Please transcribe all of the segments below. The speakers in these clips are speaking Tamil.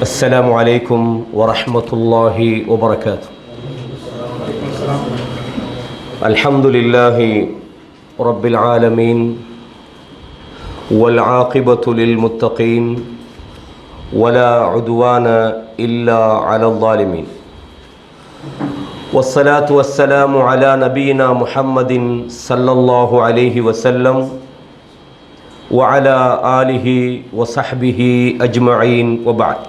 السلام عليكم ورحمة الله وبركاته. الحمد لله رب العالمين والعاقبة للمتقين ولا عدوان إلا على الظالمين والصلاة والسلام على نبينا محمد صلى الله عليه وسلم وعلى آله وصحبه أجمعين وبعد.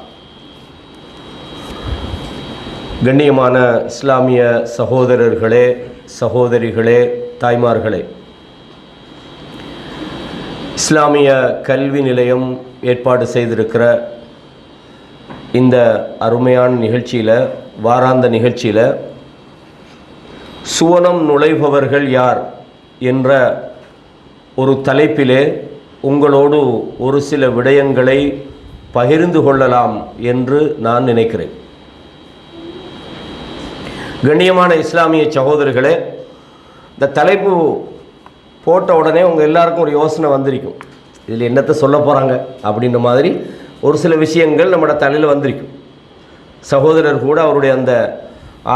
கண்ணியமான இஸ்லாமிய சகோதரர்களே, சகோதரிகளே, தாய்மார்களே, இஸ்லாமிய கல்வி நிலையம் ஏற்பாடு செய்திருக்கிற இந்த அருமையான நிகழ்ச்சியில், வாராந்த நிகழ்ச்சியில் சுவனம் நுழைபவர்கள் யார் என்ற ஒரு தலைப்பிலே உங்களோடு ஒரு சில விடயங்களை பகிர்ந்து கொள்ளலாம் என்று நான் நினைக்கிறேன். கண்ணியமான இஸ்லாமிய சகோதரர்களே, இந்த தலைப்பு போட்ட உடனே உங்கள் எல்லாருக்கும் ஒரு யோசனை வந்திருக்கும், இதில் என்னத்தை சொல்ல போகிறாங்க அப்படின்ற மாதிரி ஒரு சில விஷயங்கள் நம்மளோட தலையில் வந்திருக்கும். சகோதரர் கூட அவருடைய அந்த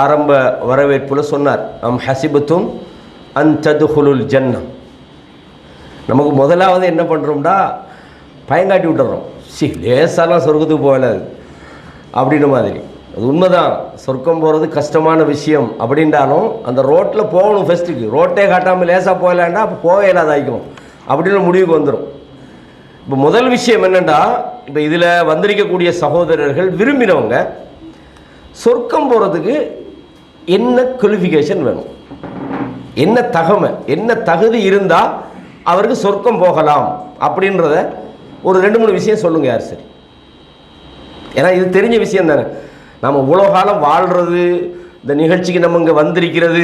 ஆரம்ப வரவேற்பில் சொன்னார், அம் ஹசிபத்தும் அன் ததுஹுலுல் ஜன்னம். நமக்கு முதலாவது என்ன பண்ணுறோம்டா, பயங்காட்டி விட்டுறோம், லேசாலாம் சொர்க்கத்துக்கு போகல அப்படின்ற மாதிரி. அது உண்மைதான், சொர்க்கம் போகிறது கஷ்டமான விஷயம் அப்படின்றாலும் அந்த ரோட்டில் போகணும். ஃபஸ்ட்டுக்கு ரோட்டே காட்டாமல் லேசாக போகலாண்டா அப்போ போக இல்லாதாய்க்கும் அப்படின்னு முடிவுக்கு வந்துடும். இப்போ முதல் விஷயம் என்னென்னா, இப்போ இதில் வந்திருக்கக்கூடிய சகோதரர்கள் விரும்பினவங்க சொர்க்கம் போகிறதுக்கு என்ன குவாலிஃபிகேஷன் வேணும், என்ன என்ன தகுதி இருந்தால் அவருக்கு சொர்க்கம் போகலாம் அப்படின்றத ஒரு 2-3 விஷயம் சொல்லுங்கள். யார் சரி? ஏன்னா இது தெரிஞ்ச விஷயம் தானே. நம்ம இவ்வளோ காலம் வாழ்கிறது, இந்த நிகழ்ச்சிக்கு நம்ம இங்கே வந்திருக்கிறது,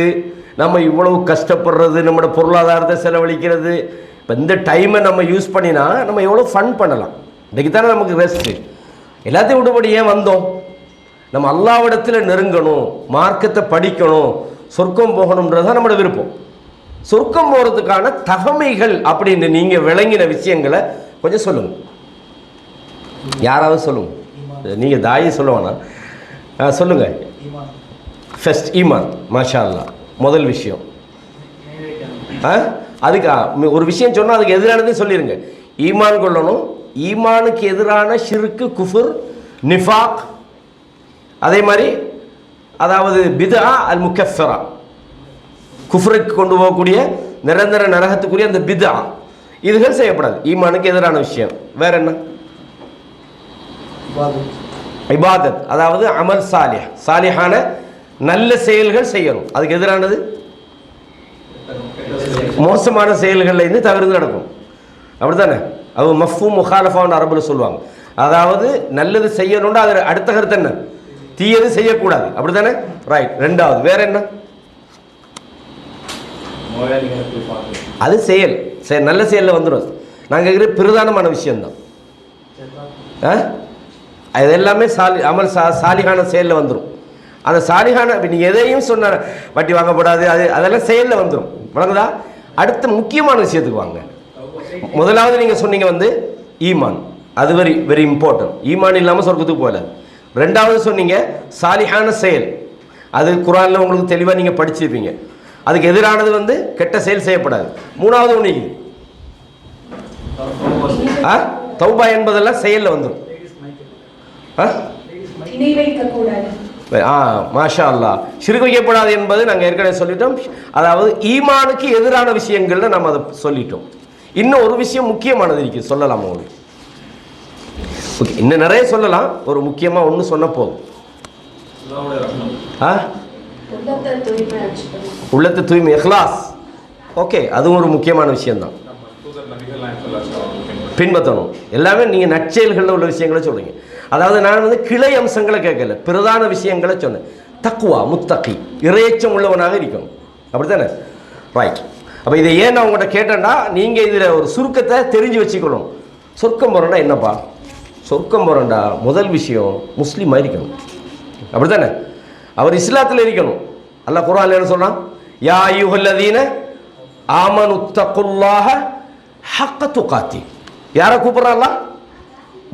நம்ம இவ்வளவு கஷ்டப்படுறது, நம்மளோட பொருளாதாரத்தை செலவழிக்கிறது, இப்போ இந்த டைமை நம்ம யூஸ் பண்ணினா நம்ம எவ்வளோ ஃபன் பண்ணலாம். இன்றைக்கி தானே நமக்கு ரெஸ்ட்டு. எல்லாத்தையும் விட்டுபடி ஏன் வந்தோம்? நம்ம அல்லாஹ்விடத்தில் நெருங்கணும், மார்க்கத்தை படிக்கணும், சொர்க்கம் போகணுன்றது தான் நம்மளோட விருப்பம். சொர்க்கம் போகிறதுக்கான தகமைகள் அப்படின்னு நீங்கள் விளங்கின விஷயங்களை கொஞ்சம் சொல்லுங்கள். யாராவது சொல்லுங்கள். நீங்கள் தாயை சொல்லுவானா? சொல்லுங்கள். ஃபர்ஸ்ட் ஈமான். மாஷா அல்லாஹ், முதல் விஷயம். அதுக்கு ஒரு விஷயம் சொன்னால் அதுக்கு எதிரானதையும் சொல்லிடுங்க. ஈமான் கொள்ளணும். ஈமானுக்கு எதிரான ஷிர்க்கு, குஃபுர், நிஃபாக், அதே மாதிரி அதாவது பிதா அல் முக்கஃபரா, குஃப்ருக்கு கொண்டு போகக்கூடிய நிரந்தர நரகத்துக்குரிய அந்த பிதா, இதுகள் செய்யப்படாது. ஈமானுக்கு எதிரான விஷயம். வேற என்ன? இபாதத், அதாவது அமல் சாலிஹ், சாலிஹான நல்ல செயல்கள் செய்யணும். அதுக்கு எதிரானது மோசமான செயல்களில் இருந்து தவிர்த்து நடக்கும். அப்படி தானே? அது மஃபூம் முகாலஃபான்னு அரபுல சொல்லுவாங்க. அதாவது நல்லது செய்யணும்னா அது அடுத்த கருத்து என்ன? தீயது செய்யக்கூடாது. அப்படி தானே? ரைட். ரெண்டாவது வேற என்ன? அது செயல், நல்ல செயலில் வந்துடும். நாங்கள் இருக்கிற பிரதானமான விஷயம்தான் அது எல்லாமே அமல் சாலிகான செயலில் வந்துடும். அந்த சாலிகான நீங்கள் எதையும் சொன்ன வட்டி வாங்கப்படாது, அதெல்லாம் செயலில் வந்துடும். வழங்குதா? அடுத்த முக்கியமான விஷயத்துக்கு வாங்க. முதலாவது நீங்கள் சொன்னீங்க ஈமான், அது வெரி வெரி இம்பார்ட்டன்ட். ஈமான் இல்லாமல் சொர்க்கத்துக்கு போகல. ரெண்டாவது சொன்னீங்க சாலிகான செயல், அது குர்ஆனில் உங்களுக்கு தெளிவாக நீங்கள் படிச்சிருப்பீங்க. அதுக்கு எதிரானது கெட்ட செயல் செய்யப்படாது. மூணாவது ஒன்று தௌபா என்பதெல்லாம் செயலில் வந்துடும். மாஷா அல்லாஹ், ஷிர்க் வைக்கப்படாது என்பது நாங்கள் ஏற்கனவே சொல்லிட்டோம். அதாவது ஈமானுக்கு எதிரான விஷயங்கள்ல நம்ம அதை சொல்லிட்டோம். இன்னும் ஒரு விஷயம் முக்கியமானது இருக்குது, சொல்லலாம் உங்களுக்கு. ஓகே, இன்னும் நிறைய சொல்லலாம், ஒரு முக்கியமாக ஒன்று சொன்ன போதும். உள்ளத்து தூய்மை, இஹ்லாஸ். ஓகே, அதுவும் ஒரு முக்கியமான விஷயம்தான், பின்பற்றணும். எல்லாமே நீங்கள் நற்செயல்களில் உள்ள விஷயங்களை சொல்றீங்க. அதாவது நான் கிளை அம்சங்களை கேட்கல, பிரதான விஷயங்களை சொன்னேன். தக்குவா, முத்தகி, இறையச்சம் உள்ளவனாக இருக்கணும். அப்படி தானே? ரைட். அப்போ இதை ஏன் நான் உங்கள்கிட்ட கேட்டேன்னா, நீங்கள் இதில் ஒரு சுருக்கத்தை தெரிஞ்சு வச்சுக்கணும். சொர்க்கம் போகிறோன்னா என்னப்பா? சொர்க்கம் போகிறோண்டா முதல் விஷயம் முஸ்லீமாக இருக்கணும். அப்படி தானே? அவர் இஸ்லாத்தில் இருக்கணும். அல்லாஹ் குர்ஆன்ல என்ன சொல்றான்? யா அய்யுஹல்லதீன ஆமனுத்தகுல்லாஹ ஹக்க துகாத்தி. யாரை கூப்பிட்றாங்களா?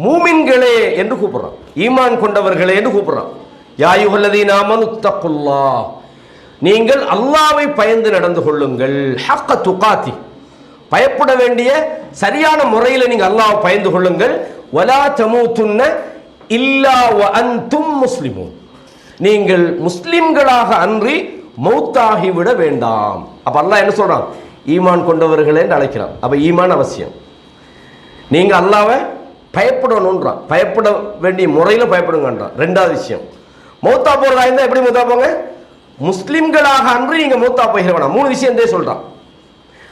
மூமின்களே என்று கூப்பிடுறான், ஈமான் கொண்டவர்களே என்று கூப்பிடுறான். யா அய்யுஹல்லதீன ஆமனு தக்குல்லாஹ், நீங்கள் அல்லாஹ்வை பயந்து நடந்து கொள்ளுங்கள். ஹக்க துகாத்தி, பயப்பட வேண்டிய சரியான முறையில் நீங்கள் அல்லாஹ்வை பயந்து கொள்ளுங்கள். வலா தமூதுன்ன இல்லா வ அன்தும் முஸ்லிமூன், நீங்கள் முஸ்லிம்களாக அன்றி மௌத்தாகிவிட வேண்டாம். அப்ப அல்லாஹ் என்ன சொல்றான்? ஈமான் கொண்டவர்களே என்று அழைக்கிறான். அப்ப ஈமான் அவசியம். நீங்க அல்லாஹ்வை பயப்படணும்ன்றான், பயப்பட வேண்டிய முறையில் பயப்படுங்கன்றான். ரெண்டாவது விஷயம், மௌத்தா போறதா இருந்தா எப்படி மௌத்தா போங்க? முஸ்லிம்களாக அன்று நீங்க மௌத்தா போகிற வேணாம். மூணு விஷயம் சொல்றான்.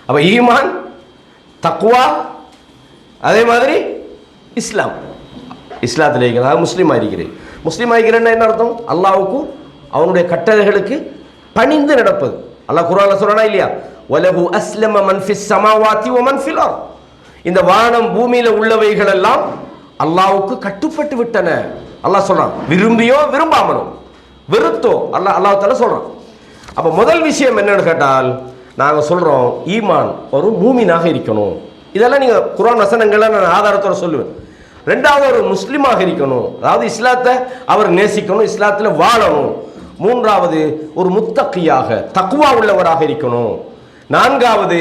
அப்ப ஈமான், தக்வா, அதே மாதிரி இஸ்லாம். இஸ்லாத்தில் இருக்கிறதா முஸ்லீம் ஆகிறேன். முஸ்லீம் ஆகிறேன்னா என்ன அர்த்தம்? அல்லாஹ்வுக்கும் அவனுடைய கட்டளைகளுக்கு பணிந்து நடப்பது. அல்லாஹ் குர்ஆன்ல சொல்றானா இல்லையா? வலஹு அஸ்லம மன் ஃபிஸ் ஸமாவாதி வ மன் ஃபில் அர்த், இந்த வானம் பூமியில உள்ளவைகள் எல்லாம் அல்லாஹ்வுக்கு கட்டுப்பட்டு விட்டன. அல்லாஹ் சொல்றான், விரும்பியோ விரும்பாமலோ வெறுத்தோ அல்லாஹ் தஆலா சொல்றான். அப்ப முதல் விஷயம் என்னன்னு கேட்டால், நாங்க சொல்றோம் ஈமான் ஒரு மூமினாக இருக்கணும். இதெல்லாம் நீங்க குர்ஆன் வசனங்களை நான் ஆதாரத்தோட சொல்லுவேன். ரெண்டாவது, ஒரு முஸ்லிமாக இருக்கணும், அதாவது இஸ்லாத்தை அவர் நேசிக்கணும், இஸ்லாத்தில் வாழணும். மூன்றாவது, ஒரு முத்தக்கியாக தக்வா உள்ளவராக இருக்கணும். நான்காவது,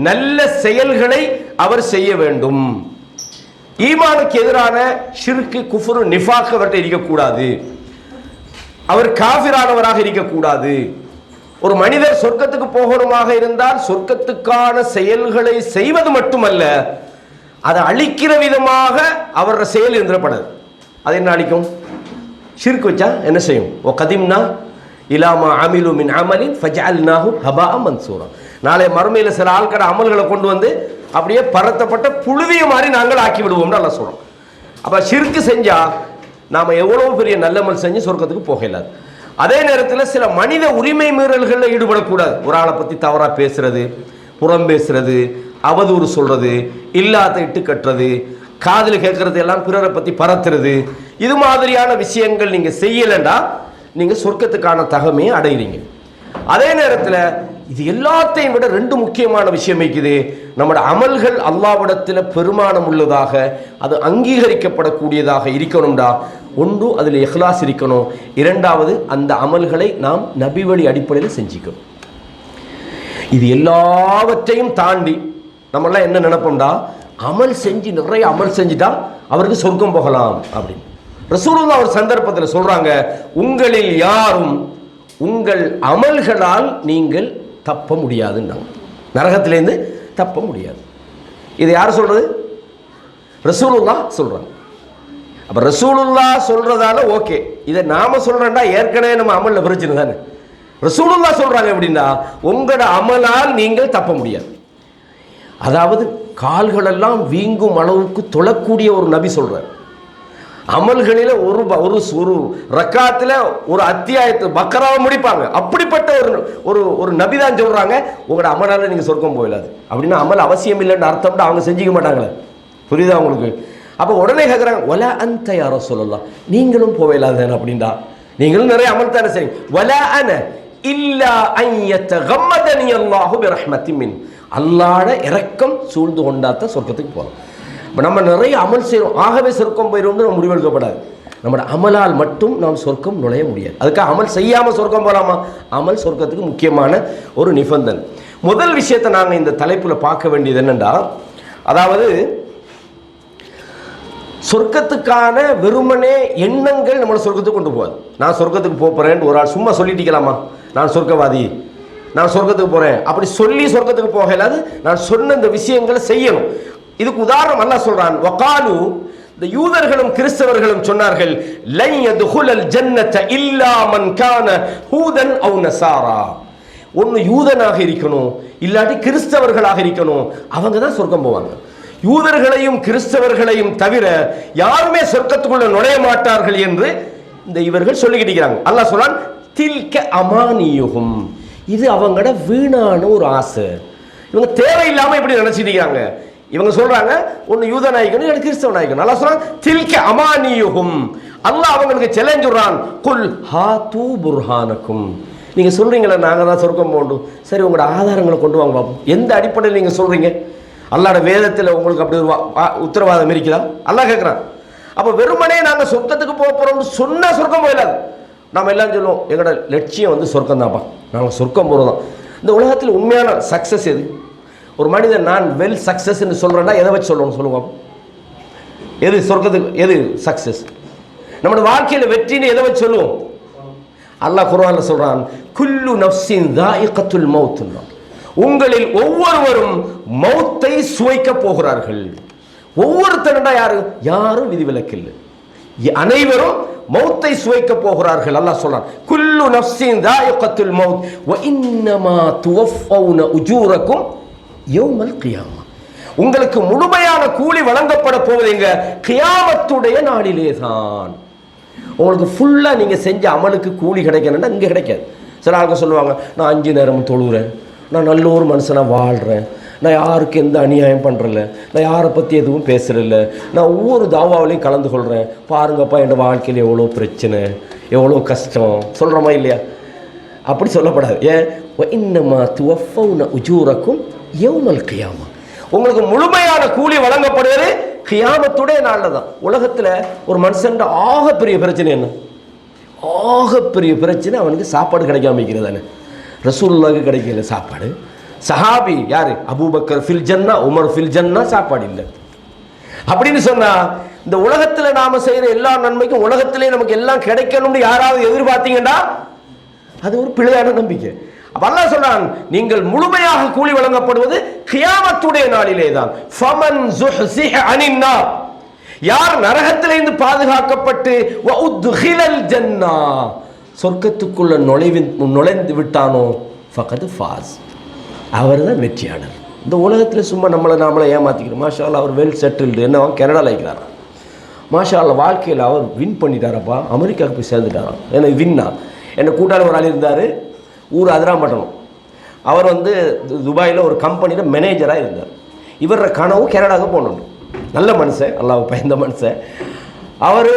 நல்ல செயல்களை அவர் செய்ய வேண்டும். ஈமானுக்கு எதிரான ஷிர்க், குஃப்ர், நிஃபாக் அவர்கிட்ட இருக்கக்கூடாது. அவர் காஃபிரானவராக இருக்கக்கூடாது. ஒரு மனிதர் சொர்க்கத்துக்கு போகணுமாக இருந்தால் சொர்க்கத்துக்கான செயல்களை செய்வது மட்டுமல்ல, அதை அழிக்கிற விதமாக அவரோட செயல் இருந்துடப்படாது. அது என்ன அழிக்கும்? ஷிர்க் வச்சா என்ன செய்யும்? ஓ கதிம்னா இலாமா அமிலு மின் அமலின் ஃபஜஅல்நாஹு ஹபாஅ மன்சூரா, நாளை மறுமையில் சில ஆட்கள அமல்களை கொண்டு வந்து அப்படியே பரத்தப்பட்ட புழுதிய மாதிரி நாங்கள் ஆக்கி விடுவோம்னு அல்லாஹ் சொல்றோம். அப்ப ஷிர்க் செஞ்சா நாம எவ்வளவு பெரிய நல்லமல் செஞ்சு சொர்க்கத்துக்கு போக இயலாது. அதே நேரத்தில் சில மனித உரிமை மீறல்களில் ஈடுபடக்கூடாது. ஒரு ஆளை பற்றி தவறாக பேசுறது, புறம் பேசுறது, அவதூறு சொல்றது, இல்லாத இட்டு கட்டுறது, காதில் கேட்கறது எல்லாம் பிறரை பற்றி பரத்துறது, இது மாதிரியான விஷயங்கள் நீங்கள் செய்யலைண்டா நீங்கள் சொர்க்கத்துக்கான தகமையை அடைகிறீங்க. அதே நேரத்தில் இது எல்லாத்தையும் விட ரெண்டு முக்கியமான விஷயம் இருக்குது. நம்முடைய அமல்கள் அல்லாஹ்விடத்தில் பெருமானம் உள்ளதாக, அது அங்கீகரிக்கப்படக்கூடியதாக இருக்கணும்டா. ஒன்று, அதில் இஹ்லாஸ் இருக்கணும். இரண்டாவது, அந்த அமல்களை நாம் நபி வழி அடிப்படையில் செஞ்சுக்கணும். இது எல்லாவற்றையும் தாண்டி நம்மளாம் என்ன நினைப்போம்டா, அமல் செஞ்சு நிறைய அமல் செஞ்சுட்டா அவருக்கு சொர்க்கம் போகலாம் அப்படின்னு. ரசூலுல்லாஹ் ஒரு சந்தர்ப்பத்தில் சொல்றாங்க, உங்களில் யாரும் உங்கள் அமல்களால் நீங்கள் தப்ப முடியாதுன்றாங்க, நரகத்திலேருந்து தப்ப முடியாது. இது யார் சொல்றது? ரசூலுல்லாஹ் சொல்றாங்க. அப்ப ரசூலுல்லாஹ் சொல்றதால ஓகே, இதை நாம சொல்றேன்டா ஏற்கனவே நம்ம அமல்ல பிரச்சனை தானே. ரசூலுல்லாஹ் சொல்றாங்க எப்படின்னா, உங்களோட அமலால் நீங்கள் தப்ப முடியாது. அதாவது கால்களெல்லாம் வீங்கும் அளவுக்கு தொழக்கூடிய ஒரு நபி சொல்றார். அமல்களில் ஒரு ரக்காத்தில் ஒரு அத்தியாயத்தை பக்கராவை முடிப்பாங்க. அப்படிப்பட்ட ஒரு நபி தான் சொல்றாங்க, உங்களோட அமலால் நீங்க சொர்க்கம் போயிடாது. அப்படின்னா அமல் அவசியம் இல்லைன்னு அர்த்தம்னா அவங்க செஞ்சுக்க மாட்டாங்களே. புரியுதா உங்களுக்கு? அப்ப உடனே கேட்குறாங்க, ஒலா அந்த யாரோ சொல்லலாம், நீங்களும் போயிடாது அப்படின்டா. நீங்களும் நிறைய அமல் தானே செய்யுங்க. ஒலா அன இல்லா ஐயத்த கம்மதனி அல்லாஹு பிரஹ்மத்தி மின், அல்லாஹ்வுட இரக்கம் சூழ்ந்து கொண்டாத்த சொர்க்கத்துக்கு போகலாம். இப்போ நம்ம நிறைய அமல் செய்கிறோம், ஆகவே சொர்க்கம் போயிடும்னு நம்ம முடிவெடுக்கப்படாது. நம்மளோட அமலால் மட்டும் நாம் சொர்க்கம் நுழைய முடியாது. அதுக்காக அமல் செய்யாமல் சொர்க்கம் போகலாமா? அமல் சொர்க்கத்துக்கு முக்கியமான ஒரு நிபந்தனை. முதல் விஷயத்தை நாங்கள் இந்த தலைப்பில் பார்க்க வேண்டியது என்னென்னா, அதாவது சொர்க்கத்துக்கான வெறுமனே எண்ணங்கள் நம்மளை சொர்க்கத்துக்கு கொண்டு போகாது. நான் சொர்க்கத்துக்கு போகிறேன்னு ஒரு ஆள் சும்மா சொல்லிட்டிக்கலாமா, நான் சொர்க்கவாதி, நான் சொர்க்கத்துக்கு போகிறேன் அப்படி சொல்லி சொர்க்கத்துக்கு போக இல்லாது, நான் சொன்ன இந்த விஷயங்களை செய்யணும். இதுக்கு உதாரணம் அல்லாஹ் சொல்றான், வகாலு, இந்த யூதர்களும் கிறிஸ்தவர்களும் சொன்னார்கள், லன் யதுகுலல் ஜன்னத இல்லா மன் கான ஹூதன் அவ் நஸாரா, ஒன்று யூதனாக இருக்கணும் இல்லாட்டி கிறிஸ்தவர்களாக இருக்கணும், அவங்க தான் சொர்க்கம் போவாங்க. யூதர்களையும் கிறிஸ்தவர்களையும் தவிர யாருமே சொர்க்கத்துக்குள்ள நுழைய மாட்டார்கள் என்று இந்த இவர்கள் சொல்லிக்கிட்டு இருக்கிறாங்க. அல்லாஹ் சொல்றான், தில்க அமானியுஹும், இது அவங்களோட வீணான ஒரு ஆசை. இவங்க தேவையில்லாம இப்படி நினைச்சிட்டு இருக்காங்க. இவங்க சொல்றாங்க ஒன்னு யூத நாயகனும் எனக்கு கிறிஸ்தவ நாயகன். அல்லாஹ் சொல்றான், தில்க அமானியுஹும், அல்லாஹ் அவங்களுக்கு சேலஞ்ச் சொல்றான், குல் ஹாது புர்ஹானக்கும், நீங்க சொல்றீங்களா நாங்க தான் சொர்க்கம் போகணும், சரி உங்களோட ஆதாரங்களை கொண்டு வாங்க பாப்போம். எந்த அடிப்படையில் நீங்க சொல்றீங்க? அல்லாஹ்வோட வேதத்தில் உங்களுக்கு அப்படி ஒரு உத்தரவாதம் இருக்குதா? அல்லாஹ் கேட்குறான். அப்போ வெறுமனே நாங்கள் சொர்க்கத்துக்கு போக போகிறோம்னு சொன்னால் சொர்க்கம் போயிடாது. நாம் எல்லாம் சொல்லுவோம் எங்களோட லட்சியம் வந்து சொர்க்கம் தான்ப்பா, நாங்கள் சொர்க்கம் போகிறோம். இந்த உலகத்தில் உண்மையான சக்ஸஸ் எது? ஒரு மனிதன் நான் வெல் சக்ஸஸ்ன்னு சொல்கிறேன்னா எதை வச்சு சொல்லணும் சொல்லுவோம்? எது சொர்க்கத்துக்கு எது சக்ஸஸ்? நம்மளோட வாழ்க்கையில் வெற்றின்னு எதை வச்சு சொல்லுவோம்? அல்லாஹ் குர்ஆன்ல சொல்றான், குல்லு நஃப்ஸின் தாயிகத்துல் மௌத், உங்களில் ஒவ்வொருவரும் மௌத்தை சுவைக்க போகிறார்கள். ஒவ்வொருத்தருடா யாரு? யாரும் விதிவிலக்கில்லை, அனைவரும் மௌத்தை சுவைக்க போகிறார்கள். அல்லாஹ் சொல்றான், குல்லு நஃப்ஸின் தாயிகத்துல் மௌத் வ இன்னமா துவஃபௌன உஜூரக்கும் யௌமல் கியாமா, உங்களுக்கு முழுமையான கூலி வழங்கப்பட போவதுங்க கியாமத்துடைய நாளிலே தான். உங்களுக்கு ஃபுல்லாக நீங்கள் செஞ்ச அமலுக்கு கூலி கிடைக்கணும்னா இங்கே கிடைக்காது. சில ஆளுங்க சொல்லுவாங்க, நான் 5 நேரம் தொழுகிறேன், நான் நல்ல ஒரு மனுஷனாக வாழ்கிறேன், நான் யாருக்கு எந்த அநியாயம் பண்ணுறல, நான் யாரை பற்றி எதுவும் பேசுகிறதில்ல, நான் ஒவ்வொரு தாவாவிலையும் கலந்து கொள்கிறேன், பாருங்கப்பா என் வாழ்க்கையில் எவ்வளோ பிரச்சனை, எவ்வளோ கஷ்டம் சொல்கிறோமா இல்லையா? அப்படி சொல்லப்படாது. ஏன்? இன்னமா துவஃபௌன உஜூரக்கும் யௌமல் கியாமா, உங்களுக்கு முழுமையான கூலி வழங்கப்படுவது கியாமத்துடைய நாளில் தான். உலகத்தில் ஒரு மனுஷன் ஆகப்பெரிய பிரச்சனை என்ன? ஆகப்பெரிய பிரச்சனை அவனுக்கு சாப்பாடு கிடைக்காம இருக்கிறது தானே. ரசூலுல்லாஹ்வுக்கு கிடைக்கல சாப்பாடு. சஹாபி யாரு? அபூபக்கர் ஃபில் ஜன்னா, உமர் ஃபில் ஜன்னா, சாப்பாடு இல்லை. அப்படின்னு சொன்னா இந்த உலகத்தில் நாம செய்யற எல்லா நன்மைக்கும் உலகத்திலே நமக்கு எல்லாம் கிடைக்கணும்னு யாராவது எதிர்பார்த்தீங்கன்னா அது ஒரு பிழையான நம்பிக்கை. அப்ப அல்லாஹ் சொல்றான், நீங்கள் முழுமையாக கூலி வழங்கப்படுவது கியாமத்துடைய நாளிலே தான். ஃபமன் ஸுஹ்ஸிஹ அனின் நார், யார் நரகத்திலிருந்து பாதுகாக்கப்பட்டு வ உத்கிலல் ஜன்னா, சொர்க்கத்துக்குள்ள நுழைந்து விட்டானோ ஃபகத் ஃபாஸ், அவர்தான் வெற்றியாளர். இந்த உலகத்தில் சும்மா நாமளை ஏமாத்திக்கிறோம். மாஷா அல்லாஹ் அவர் வெல் செட்டில்டு, என்ன கனடாவில் இருக்கிறார், மாஷா அல்லாஹ் வாழ்க்கையில் அவர் வின் பண்ணிட்டாரப்பா, அமெரிக்காவுக்கு போய் சேர்ந்துட்டாராம். ஏன்னா வின்னா என்ன கூட்டாளி ஒரு ஆள் இருந்தார், ஊர் அதிராம்பட்டணம். அவர் வந்து துபாயில் ஒரு கம்பெனியில் மேனேஜராக இருந்தார். இவர கனவு கனடாவுக்கு போகணும். நல்ல மனுஷன், அல்லாஹ் பயந்த மனுஷன். அவர்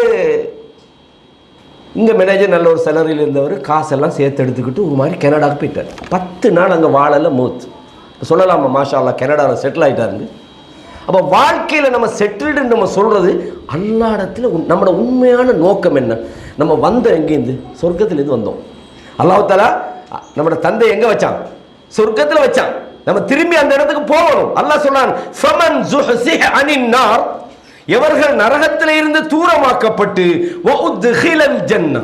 இங்கே மேனேஜர் நல்ல ஒரு சேலரியில் இருந்தவர், காசெல்லாம் சேர்த்து எடுத்துக்கிட்டு ஒரு மாதிரி கனடாவுக்கு போயிட்டார். 10 நாள் அங்கே வாழல மூத்து. சொல்லலாமா மாஷா அல்லாஹ் கனடாவில் செட்டில் ஆகிட்டாருங்க. அப்போ வாழ்க்கையில் நம்ம செட்டில்டுன்னு நம்ம சொல்கிறது அல்லாஹ்விடத்தில் நம்மளோட உண்மையான நோக்கம் என்ன? நம்ம வந்த எங்கேருந்து? சொர்க்கத்திலேருந்து வந்தோம். அல்லாஹ் தஆலா நம்மளோட தந்தை எங்கே வச்சான்? சொர்க்கத்தில் வச்சான். நம்ம திரும்பி அந்த இடத்துக்கு போகணும். அல்லாஹ் சொல்றான், ஃபமன் ஸுஹ்ஸிஹ அனின் நார், எவர்கள் நரகத்தில் இருந்து தூரமாக்கப்பட்டு வ உத்கிலல் ஜன்னா,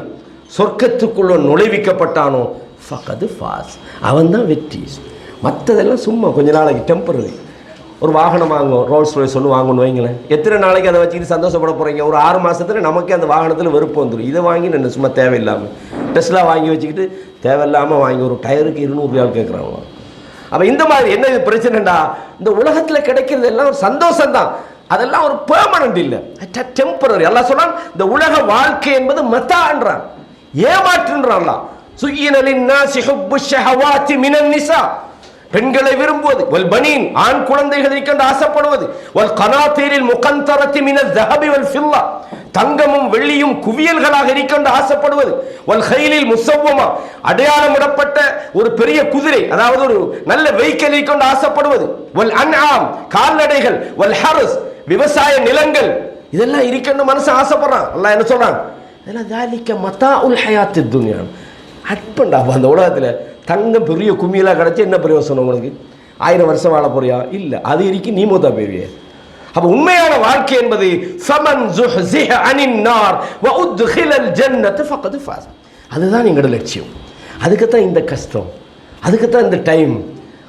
சொர்க்கத்துக்குள்ள நுழைவிக்கப்பட்டானோ ஃபகத் ஃபாஸ், அவன்தான் வெற்றி. மற்றதெல்லாம் சும்மா கொஞ்ச நாளைக்கு டெம்பரரி. ஒரு வாகனம் வாங்குவோம், ரோல்ஸ் ராய்ஸ் ஒன்று வாங்கணும்னு வைங்களேன், எத்தனை நாளைக்கு அதை வச்சுக்கிட்டு சந்தோஷப்பட போகிறீங்க? ஒரு 6 மாதத்தில் நமக்கே அந்த வாகனத்தில் வெறுப்பு வந்துடும். இதை வாங்கி நான் சும்மா தேவையில்லாமல் டெஸ்லா வாங்கி வச்சுக்கிட்டு தேவையில்லாமல் வாங்கி ஒரு டயருக்கு 200 ரூபாய் கேட்குறாங்க. அப்போ இந்த மாதிரி என்ன இது பிரச்சனைடா? இந்த உலகத்தில் கிடைக்கிறது எல்லாம் ஒரு சந்தோஷம் தான், அதெல்லாம் ஒரு பெர்மனன்ட் இல்லை, டெம்பரரி. அல்லாஹ் சொல்றான், இந்த உலக வாழ்க்கை என்பது மத்தான்றான், ஏமாற்றுன்றான். சுய்யின லின்னாஸி ஹுப்பு ஷஹவாத்தி மினன் நிஸா, பெண்களை விரும்புவது, வல் பனீன் ஆண் குழந்தைகளை கண்டு ஆசைப்படுவது, வல் கனாதீரில் முகந்தரத்தி மினல் ذهب والفضة, தங்கமும் வெள்ளியும் குவியல்களாக இருக்கின்ற ஆசைப்படுவது, வல் கைலில் முஸவ்வமா, அடையாளமிடப்பட்ட ஒரு பெரிய குதிரை, அதாவது ஒரு நல்ல வெஹிக்கிள் இருக்கின்ற ஆசைப்படுவது, வல் அன்ஆம் கால்நடைகள், வல் ஹர்ஸ் விவசாய நிலங்கள், இதெல்லாம் இருக்கின்ற மனுஷன் ஆசைப்படுறான். அல்லாஹ் என்ன சொல்றான்? இதெல்லாம் ذلك متاع الحياة الدنيا, அற்பண்டா. அந்த உலகத்தில் தங்கம் பெரிய கும்மியெல்லாம் கிடச்சி என்ன பிரயோசனம் உங்களுக்கு? 1000 வருஷம் வாழ போறியா? இல்லை, அது இருக்கு நீ மூத்தா போயிருவிய. அப்போ உண்மையான வாழ்க்கை என்பது ஃபமன் ஸுஹ்ஸிஹ அனின் நார் வ உத்கிலல் ஜன்னத ஃபகத் ஃபாஸ், அதுதான் எங்களோட லட்சியம். அதுக்குத்தான் இந்த கஷ்டம், அதுக்குத்தான் இந்த டைம்,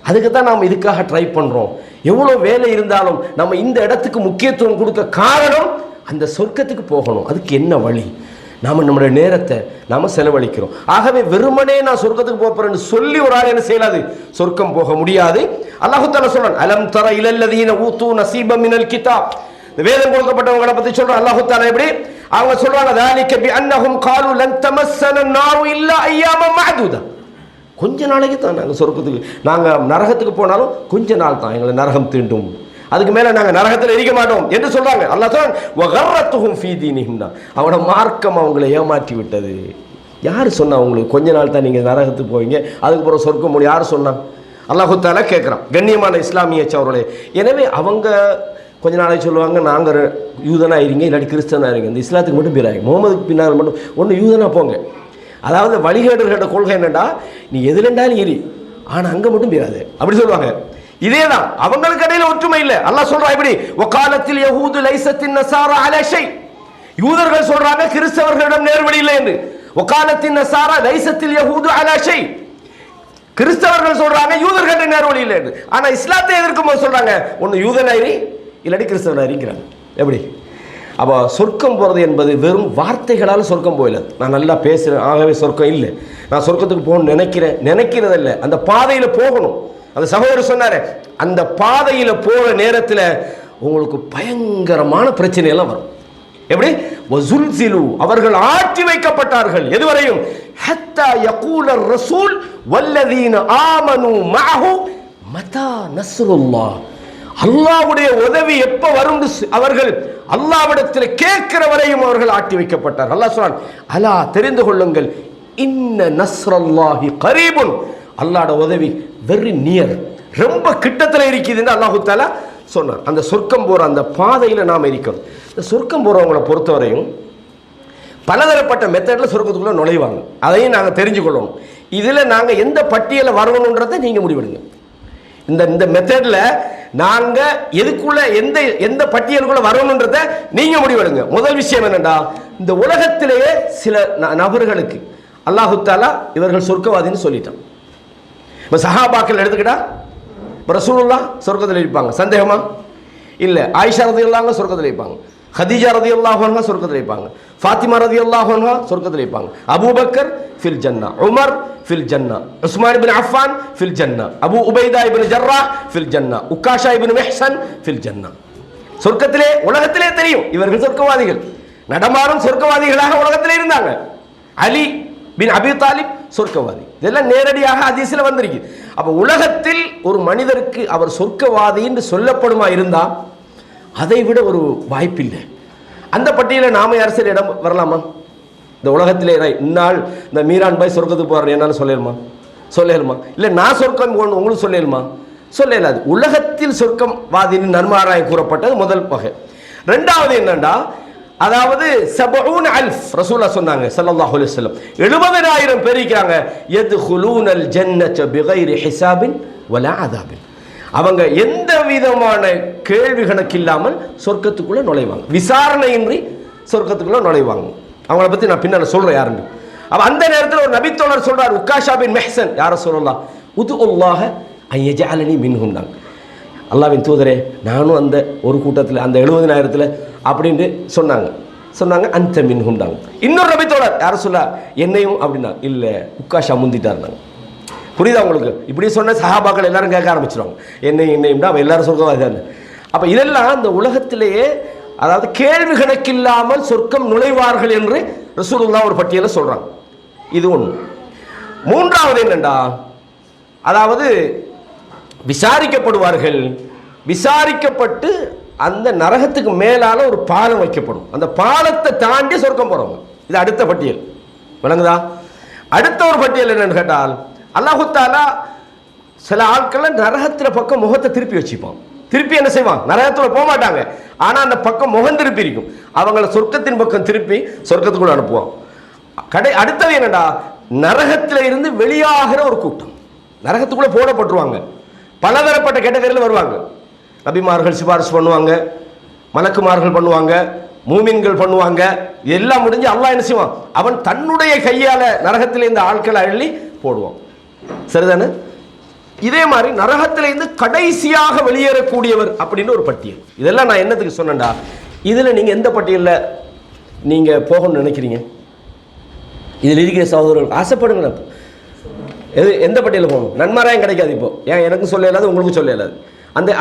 அதுக்குத்தான் நாம் இதுக்காக ட்ரை பண்ணுறோம். எவ்வளோ வேலை இருந்தாலும் நம்ம இந்த இடத்துக்கு முக்கியத்துவம் கொடுக்க காரணம் அந்த சொர்க்கத்துக்கு போகணும். அதுக்கு என்ன வழி? நாம் நம்முடைய நேரத்தை நாம் செலவழிக்கிறோம். ஆகவே வெறுமனே நான் சொர்க்கத்துக்கு போகிறேன்னு சொல்லி ஒரு ஆள் என்ன செய்யலாது? சொர்க்கம் போக முடியாது. அல்லாஹ் தஆலா சொல்றான், அலம் தர இலல்லதீன ஊது நஸீபம் மினல் கிதாப், வேதம் கொடுக்கப்பட்டவங்களை பற்றி சொல்றான் அல்லாஹ் தஆலா. எப்படி அவங்க சொல்றாங்க? ذلك بانهم قالوا لن تمسنا النار الا اياما معدوده, கொஞ்ச நாளைக்கு தான் நாங்கள் சொர்க்கத்துக்கு, நாங்கள் நரகத்துக்கு போனாலும் கொஞ்ச நாள் தான் எங்களை நரகம் தீண்டும், அதுக்கு மேலே நாங்கள் நரகத்தில் இருக்க மாட்டோம் என்று சொல்றாங்க. அல்லாஹ் சொல்றான், வகர்ரத்துஹும் ஃபீ தீனிஹிம், அவனோட மார்க்கம் அவங்களை ஏமாற்றி விட்டது. யார் சொன்னா உங்களுக்கு கொஞ்ச நாள் தான் நீங்கள் நரகத்துக்கு போவீங்க, அதுக்கப்புறம் சொர்க்கம் முடியும்? யார் சொன்னா? அல்லாஹ் தஆலா கேட்குறான். கண்ணியமான இஸ்லாமிய சகோதரர்களே, எனவே அவங்க கொஞ்ச நாளைக்கு சொல்லுவாங்க நாங்கள் யூதனாக இருங்க, இல்லாட்டி கிறிஸ்தவனாக இருங்க, இந்த இஸ்லாத்துக்கு மட்டும் பேராங்க, முகமதுக்கு பின்னால் மட்டும் ஒன்று யூதனாக போங்க. அதாவது வழிகேடுகளோட கொள்கை என்னென்னா நீ எதுலண்டாலும் இரு, ஆனால் அங்கே மட்டும் பேராது அப்படி சொல்லுவாங்க. இதே தான் அவங்களுக்கு இடையில ஒற்றுமை இல்லை. அல்லாஹ் சொல்றான் இப்படி, வகாலத்தில் யஹூது லைஸத்தின் நஸாரா அலா ஷை, யூதர்கள் சொல்றாங்க கிறிஸ்தவர்களிடம் நேர்வழி இல்லை என்று. வகாலத்தின் நஸாரா லைஸத்தில் யஹூது அலா ஷை, கிறிஸ்தவர்கள் சொல்றாங்க யூதர்கள் நேர்வழி இல்லை என்று. ஆனா இஸ்லாத்தை எதிர்க்கும் போது சொல்றாங்க ஒன்னு யூதனாயிரி இல்லாட்டி கிறிஸ்தவனாரிங்கிறாங்க. எப்படி? அப்போ சொர்க்கம் போகிறது என்பது வெறும் வார்த்தைகளால் சொர்க்கம் போயில. நான் நல்லா பேசுகிறேன் ஆகவே சொர்க்கம் இல்லை, நான் சொர்க்கத்துக்கு போகணும்னு நினைக்கிறதில்ல, அந்த பாதையில் போகணும். அந்த சகோதரர் சொன்னார், அந்த பாதையில் போகிற நேரத்தில் உங்களுக்கு பயங்கரமான பிரச்சனையெல்லாம் வரும். எப்படி? வஸுல்ஸிலு, அவர்கள் ஆட்டி வைக்கப்பட்டார்கள். எதுவரையும்? ஹத்தா யகூல ரசூல் வல்லதீன ஆமனு மஅஹு மதா நஸ்ருல்லாஹ், அல்லாஹ்வுடைய உதவி எப்ப வரும் அவர்கள் அல்லாஹ்விடத்தில் கேட்கிற வரையும் அவர்கள் ஆட்டி வைக்கப்பட்டார்கள். அல்லாஹ் சொல்றான், அலா தெரிந்து கொள்ளுங்கள், இன்ன நஸ்ரல்லாஹி கரீபுன், அல்லாஹ்வுடைய உதவி வெரி நியர், ரொம்ப கிட்டத்தில் இருக்குதுன்னு அல்லாஹ் தஆலா சொன்னார். அந்த சொர்க்கம் போற அந்த பாதையில் நாம் இருக்கிறோம். இந்த சொர்க்கம் போறவங்களை பொறுத்தவரையும் பலதரப்பட்ட மெத்தடில் சொர்க்கத்துக்குள்ள நுழைவாங்க. அதையும் நாங்கள் தெரிஞ்சுக்கொள்ளணும். இதில் நாங்கள் எந்த பட்டியலில் வரணுன்றதை நீங்கள் முடிவெடுங்க. இந்த மெத்தடில் நாங்கள் எதுக்குள்ள எந்த பட்டியலுக்குள்ள வரணுன்றதை நீங்கள் முடிவெடுங்க. முதல் விஷயம் என்னென்னா, இந்த உலகத்திலேயே சில நபர்களுக்கு அல்லாஹு தஆலா இவர்கள் சொர்க்கவாதின்னு சொல்லிட்டான். இப்போ சஹாபாக்கள் எடுத்துக்கிட்டா, இப்போ ரசூலுல்லாஹ் சொர்க்கத்தில் இருப்பாங்க, சந்தேகமா இல்லை. ஆயிஷா ரலியல்லாஹு அன்ஹா சொர்க்கத்தில் இருப்பாங்க, ஹதீஜா ரலியல்லாஹு அன்ஹா சொர்க்கத்தில் இருப்பாங்க, ஃபாத்திமா ரலியல்லாஹு அன்ஹா சொர்க்கத்தில் இருப்பாங்க, அபூபக்கர் ஃபில் ஜன்னா, உமர் ஃபில் ஜன்னா, உஸ்மான் இப்னு அஃபான் ஃபில் ஜன்னா, அபூ உபைதா இப்னு ஜர்ராஹ் ஃபில் ஜன்னா, உக்காஷா இப்னு மிஹ்சன் ஃபில் ஜன்னா. சொர்க்கத்திலே உலகத்திலே தெரியும் இவர்கள் சொர்க்கவாதிகள், நடமாறும் சொர்க்கவாதிகளாக உலகத்திலே இருந்தாங்க. அலி பின் அபி தாலிப் சொர்க்கவாதி, இதெல்லாம் நேரடியாக ஹதீஸில் வந்திருக்கு. அப்போ உலகத்தில் ஒரு மனிதருக்கு அவர் சொர்க்கவாதி என்று சொல்லப்படுமா இருந்தால் அதை விட ஒரு வாய்ப்பில்லை. அந்த பட்டியலில் நாம அரசியல் இடம் வரலாமா? இந்த உலகத்திலே இந்நாள் இந்த மீரான் பாய் சொர்க்கத்துக்கு போகிறார் என்னாலும் சொல்லலுமா? இல்லை நான் சொர்க்கம் போகணும் உங்களுக்கு சொல்லலாது. உலகத்தில் சொர்க்கம் வாதியின் நன்மாராயம் கூறப்பட்டது முதல் வகை. ரெண்டாவது என்னண்டா, அதாவது 70,000 ரசூலா சொன்னாங்க ஸல்லல்லாஹு அலைஹி வஸல்லம், 70,000 பேர் இருக்காங்க. யத்குலூனல் ஜன்னத பிகைரி ஹிசாபின் வலா அதாபின், அவங்க எந்த விதமான கேள்வி கணக்கு இல்லாமல் சொர்க்கத்துக்குள்ள நுழைவாங்க, விசாரணையின்றி சொர்க்கத்துக்குள்ள நுழைவாங்க. அவங்கள பத்தி நான் பின்னால சொல்றேன் யாருன்னு. அப்ப அந்த நேரத்தில் ஒரு நபித்தோழர் சொல்றார், உக்காஷா பின் மெஹ்சன், யார சொல்லலாம், உதுல்லாஹ அன் யஜஅலனி மின்ஹும், அல்லாஹ்வின் தூதரே நானும் அந்த ஒரு கூட்டத்தில் அந்த 70,000 அப்படின்னு சொன்னாங்க. அந்த மின்ஹும்டாங்க. இன்னொரு நபித்தோழர் யார சொல்ல, என்னையும் அப்படின்னா, இல்லை உக்காஷா முந்திட்டாருனாங்க. புரியுதா உங்களுக்கு? இப்படி சொன்ன சஹாபாக்கள் எல்லாரும் கேட்க ஆரம்பிச்சிருவாங்க, என்னையும் அவன் எல்லாரும் சொர்க்கவாதி. அப்போ இதெல்லாம் இந்த உலகத்திலேயே, அதாவது கேள்வி கணக்கில்லாமல் சொர்க்கம் நுழைவார்கள் என்று ரசூலுல்லாஹ் ஒரு பட்டியலை சொல்றாங்க. இது ஒன்று. மூன்றாவது என்னண்டா, அதாவது விசாரிக்கப்படுவார்கள், விசாரிக்கப்பட்டு அந்த நரகத்துக்கு மேலால ஒரு பாலம் வைக்கப்படும், அந்த பாலத்தை தாண்டி சொர்க்கம் போறவங்க. இது அடுத்த பட்டியல், விளங்குதா? அடுத்த ஒரு பட்டியல் என்னன்னு கேட்டால், அல்லாஹு தஆலா சில ஆட்களை நரகத்தில் பக்கம் முகத்தை திருப்பி வச்சுப்பான். திருப்பி என்ன செய்வான், நரகத்தில் போக மாட்டாங்க, ஆனா அந்த பக்கம் முகம் திருப்பி இருக்கும், அவங்கள சொர்க்கத்தின் பக்கம் திருப்பி சொர்க்கத்துக்குள்ள அனுப்புவான். அடுத்தது என்னடா, நரகத்தில் இருந்து வெளியாகிற ஒரு கூட்டம் நரகத்துக்குள்ள போடப்பட்டுருவாங்க. பலதரப்பட்ட கேட்டகரியில் வருவாங்க. நபிமார்கள் சிபாரிசு பண்ணுவாங்க, மலக்குமார்கள் பண்ணுவாங்க, மூமின்கள் பண்ணுவாங்க. எல்லாம் முடிஞ்சு அல்லாஹ் என்ன செய்வான், அவன் தன்னுடைய கையால நரகத்தில் இந்த ஆட்களை அள்ளி போடுவான். சரிதானே? இதே மாதிரி நரகத்திலிருந்து கடைசியாக வெளியேறக்கூடியவர் அப்படின்னு ஒரு பட்டியல். இதெல்லாம் நான் என்னத்துக்கு சொன்னேன்டா, இதில் நீங்கள் எந்த பட்டியலில் நீங்கள் போகணும்னு நினைக்கிறீங்க? இதில் இருக்கிற சகோதரர்கள் ஆசைப்படுங்க. எந்த பட்டியலில் போகணும்? நன்மாராயம் கிடைக்காது. இப்போ ஏன் எனக்கும் சொல்ல இயலாது, உங்களுக்கும் சொல்ல இயலாது.